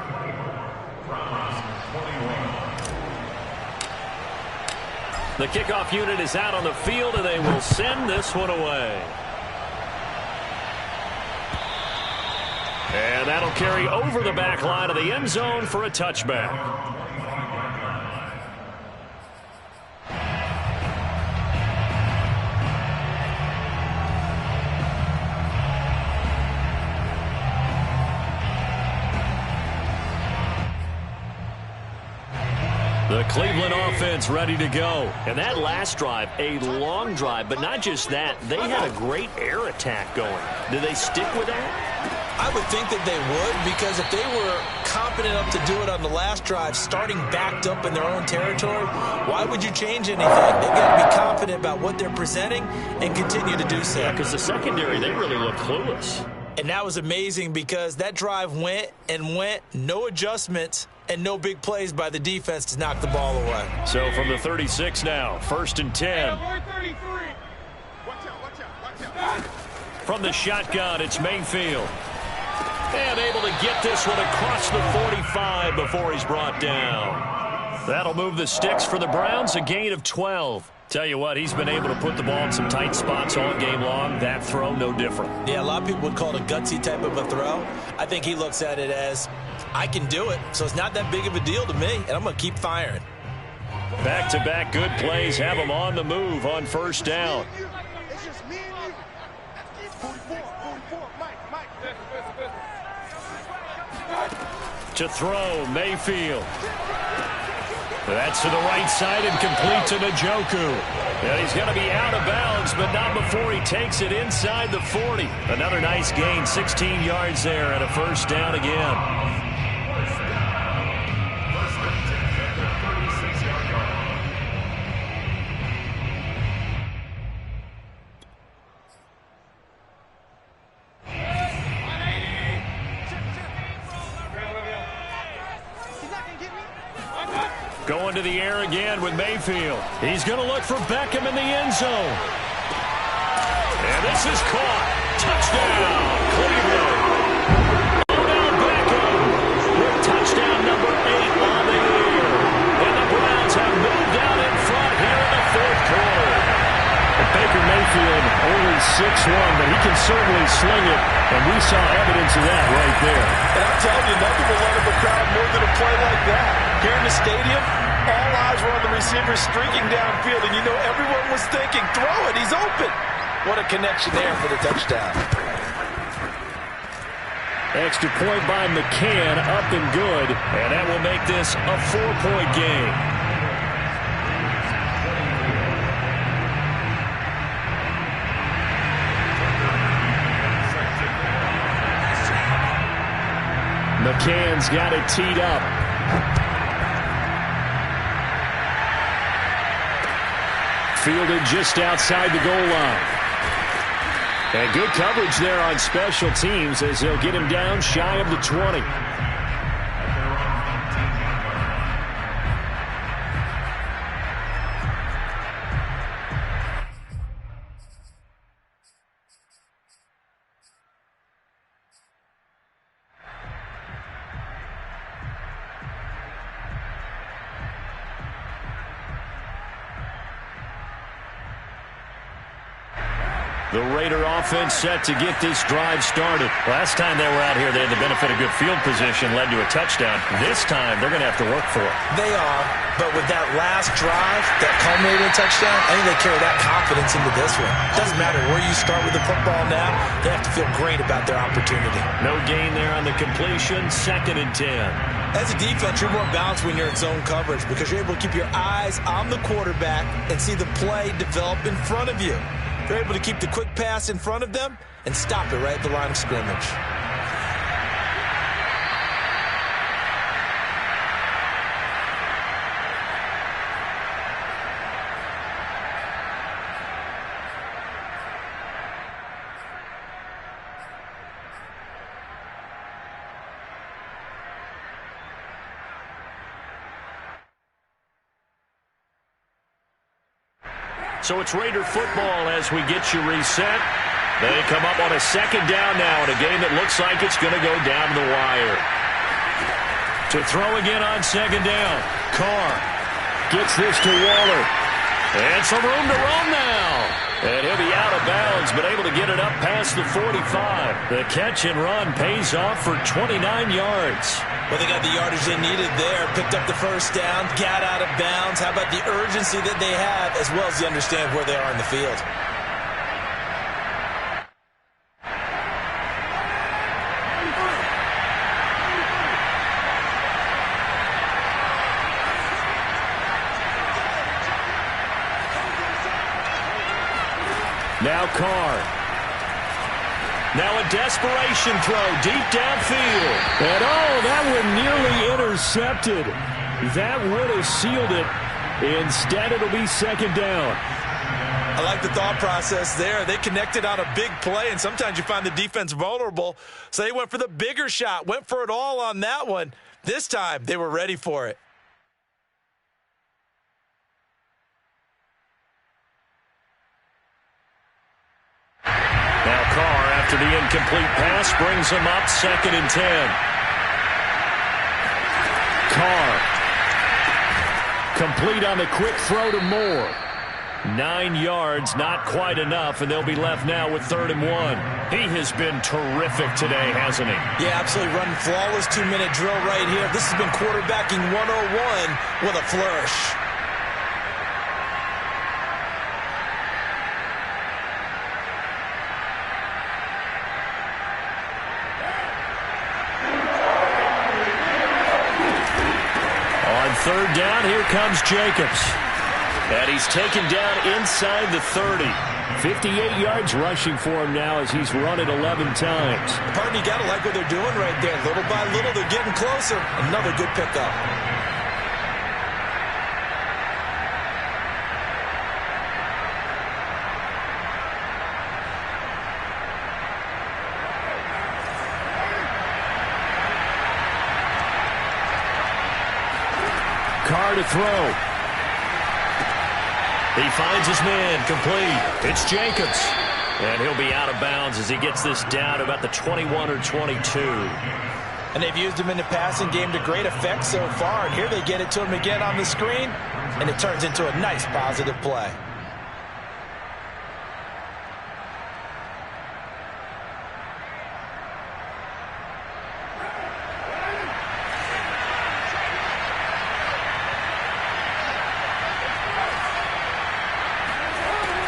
The kickoff unit is out on the field, and they will send this one away. And that'll carry over the back line of the end zone for a touchback. The Cleveland offense ready to go. And that last drive, a long drive, but not just that. They had a great air attack going. Do they stick with that? I would think that they would, because if they were confident enough to do it on the last drive, starting backed up in their own territory, why would you change anything? They've got to be confident about what they're presenting and continue to do so. Yeah, because the secondary, they really look clueless. And that was amazing because that drive went and went, no adjustments, and no big plays by the defense to knock the ball away. So from the 36 now, 1st and 10. From the shotgun, it's Mayfield. And able to get this one across the 45 before he's brought down. That'll move the sticks for the Browns, a gain of 12. Tell you what, he's been able to put the ball in some tight spots all game long. That throw, no different. Yeah, a lot of people would call it a gutsy type of a throw. I think he looks at it as, I can do it, so it's not that big of a deal to me, and I'm going to keep firing. Back-to-back good plays have him on the move on 1st down. It's just me and you. 44, Mike. To throw, Mayfield. That's to the right side and complete to Njoku. And he's going to be out of bounds, but not before he takes it inside the 40. Another nice gain, 16 yards there, and a 1st down again. Going to the air again with Mayfield. He's going to look for Beckham in the end zone. And this is caught. Touchdown, Cleveland. Odell Beckham with touchdown number 8 on the year. And the Browns have moved out in front here in the 4th quarter. Baker Mayfield only 6'1", but he can certainly sling it, and we saw evidence of that right there. And I'm telling you, nothing will let up a crowd more than a play like that. Here in the stadium, all eyes were on the receiver streaking downfield, and you know everyone was thinking, throw it, he's open. What a connection there for the touchdown. Extra point by McCann, up and good, and that will make this a 4-point game. McCann's got it teed up. Fielded just outside the goal line. And good coverage there on special teams as they'll get him down shy of the 20. The Raider offense set to get this drive started. Last time they were out here, they had the benefit of good field position, led to a touchdown. This time, they're going to have to work for it. They are, but with that last drive that culminated in a touchdown, I think they carry that confidence into this one. Doesn't matter where you start with the football now, they have to feel great about their opportunity. No gain there on the completion, 2nd and 10. As a defense, you're more balanced when you're in zone coverage because you're able to keep your eyes on the quarterback and see the play develop in front of you. They're able to keep the quick pass in front of them and stop it right at the line of scrimmage. So it's Raider football as we get you reset. They come up on a 2nd down now in a game that looks like it's going to go down the wire. To throw again on 2nd down. Carr gets this to Waller. And some room to run now. And he'll be out of bounds, but able to get it up past the 45. The catch and run pays off for 29 yards. Well, they got the yardage they needed there, picked up the 1st down, got out of bounds. How about the urgency that they have, as well as the understand where they are in the field? Now Carr. Now a desperation throw deep downfield. And that one nearly intercepted. That would have sealed it. Instead, it'll be 2nd down. I like the thought process there. They connected on a big play, and sometimes you find the defense vulnerable. So they went for the bigger shot, went for it all on that one. This time, they were ready for it. Now Carr, after the incomplete pass, brings him up 2nd and 10. Carr. Complete on the quick throw to Moore. 9 yards, not quite enough, and they'll be left now with 3rd and 1. He has been terrific today, hasn't he? Yeah, absolutely running flawless 2-minute drill right here. This has been quarterbacking 101 with a flourish. On 3rd down, here comes Jacobs. And he's taken down inside the 30. 58 yards rushing for him now as he's run it 11 times. Pardon, you got to like what they're doing right there. Little by little, they're getting closer. Another good pickup. Carr to throw. He finds his man, complete. It's Jacobs. And he'll be out of bounds as he gets this down to about the 21 or 22. And they've used him in the passing game to great effect so far. And here they get it to him again on the screen. And it turns into a nice positive play.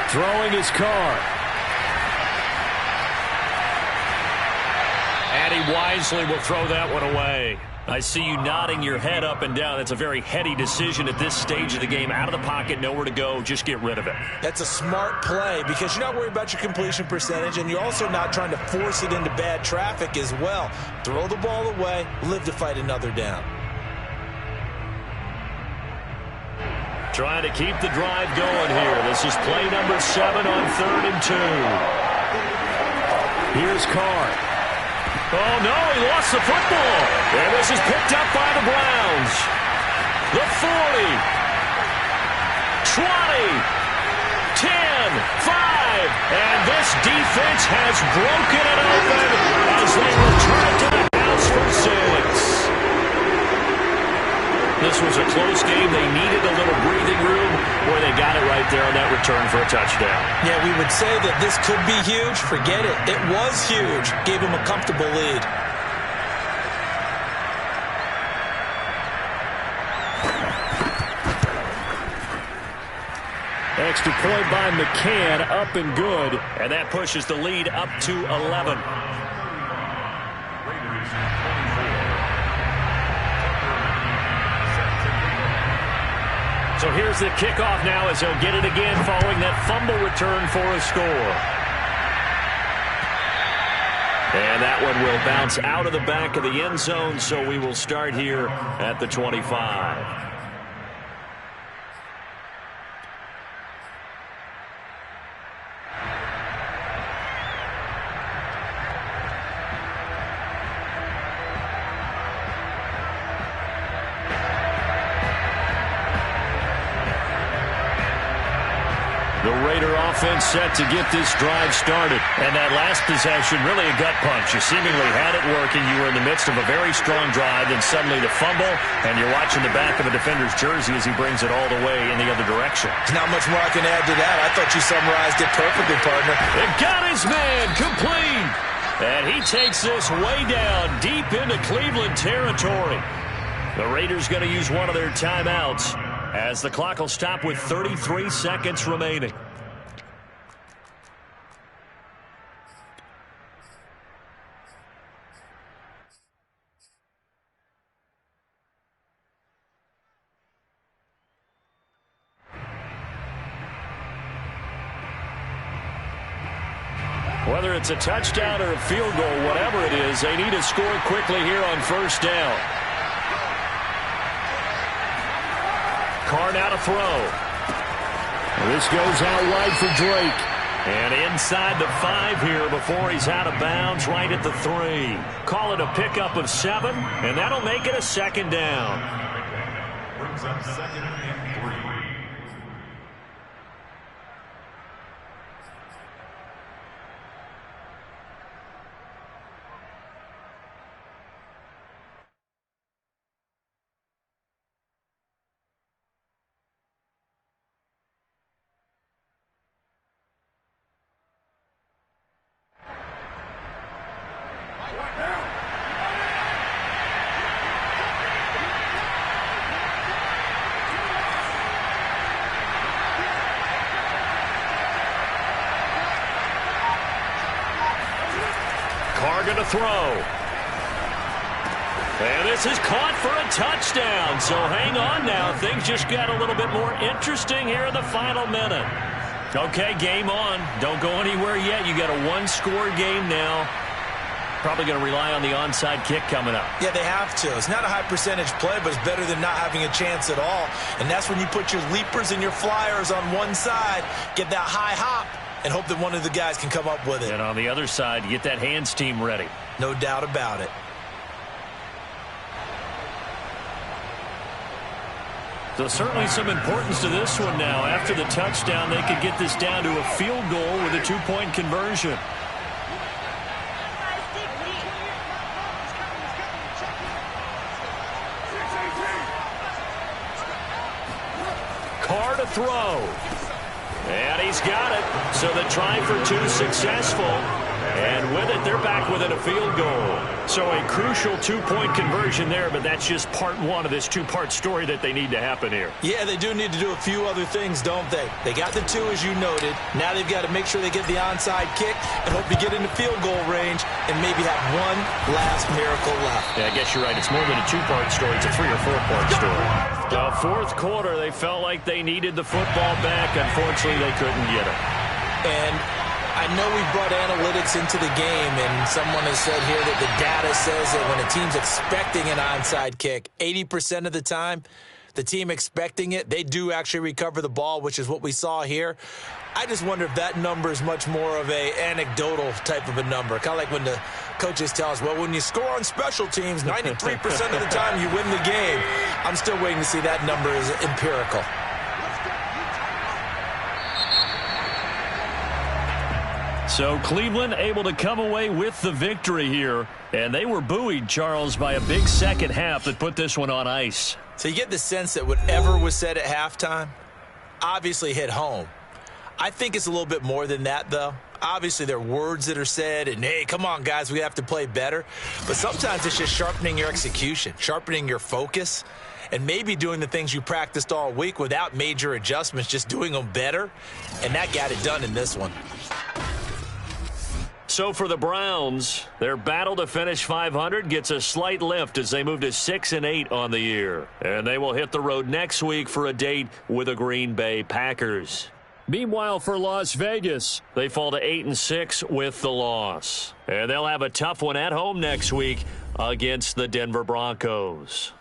Throwing his Carr. And he wisely will throw that one away. I see you nodding your head up and down. That's a very heady decision at this stage of the game. Out of the pocket, nowhere to go. Just get rid of it. That's a smart play because you're not worried about your completion percentage, and you're also not trying to force it into bad traffic as well. Throw the ball away, live to fight another down. Trying to keep the drive going here. This is play number 7 on 3rd and 2. Here's Carr. Oh, no, he lost the football. And this is picked up by the Browns. The 40, 20, 10, 5. And this defense has broken it open as they return to the house for 6. The this was a close game. They needed a little breathing room, where they got it right there on that return for a touchdown. Yeah, we would say that this could be huge. Forget it. It was huge. Gave them a comfortable lead. Extra point by McCann, up and good. And that pushes the lead up to 11. So here's the kickoff now as he'll get it again following that fumble return for a score. And that one will bounce out of the back of the end zone, so we will start here at the 25. The Raider offense set to get this drive started. And that last possession, really a gut punch. You seemingly had it working. You were in the midst of a very strong drive, then suddenly the fumble, and you're watching the back of a defender's jersey as he brings it all the way in the other direction. Not much more I can add to that. I thought you summarized it perfectly, partner. It got his man complete. And he takes this way down deep into Cleveland territory. The Raiders going to use one of their timeouts, as the clock will stop with 33 seconds remaining. Whether it's a touchdown or a field goal, whatever it is, they need to score quickly here on first down. Carr now to throw. This goes out wide for Drake. And inside the 5 here before he's out of bounds, right at the 3. Call it a pickup of 7, and that'll make it a second down. Brings up second and 3. Going to throw. And this is caught for a touchdown. So hang on now. Things just got a little bit more interesting here in the final minute. Okay, game on. Don't go anywhere yet. You got a one-score game now. Probably going to rely on the onside kick coming up. Yeah, they have to. It's not a high percentage play, but it's better than not having a chance at all. And that's when you put your leapers and your flyers on one side, get that high hop, and hope that one of the guys can come up with it. And on the other side, get that hands team ready. No doubt about it. So certainly some importance to this one now. After the touchdown, they could get this down to a field goal with a two-point conversion. Carr to throw. And he's got it. So the try for 2 successful. And with it, they're back within a field goal. So a crucial two-point conversion there, but that's just part one of this two-part story that they need to happen here. Yeah, they do need to do a few other things, don't they? They got the 2, as you noted. Now they've got to make sure they get the onside kick and hope to get into field goal range and maybe have one last miracle left. Yeah, I guess you're right. It's more than a two-part story. It's a 3- or 4-part story. The fourth quarter, they felt like they needed the football back. Unfortunately, they couldn't get it. And I know we brought analytics into the game, and someone has said here that the data says that when a team's expecting an onside kick, 80% of the time, the team expecting it, they do actually recover the ball, which is what we saw here. I just wonder if that number is much more of a anecdotal type of a number. Kind of like when the coaches tell us, well, when you score on special teams, 93% of the time you win the game. I'm still waiting to see that number is empirical. So Cleveland able to come away with the victory here. And they were buoyed, Charles, by a big second half that put this one on ice. So you get the sense that whatever was said at halftime obviously hit home. I think it's a little bit more than that, though. Obviously, there are words that are said, and, hey, come on, guys, we have to play better. But sometimes it's just sharpening your execution, sharpening your focus, and maybe doing the things you practiced all week without major adjustments, just doing them better. And that got it done in this one. So for the Browns, their battle to finish 500 gets a slight lift as they move to 6-8 on the year. And they will hit the road next week for a date with the Green Bay Packers. Meanwhile, for Las Vegas, they fall to 8-6 with the loss. And they'll have a tough one at home next week against the Denver Broncos.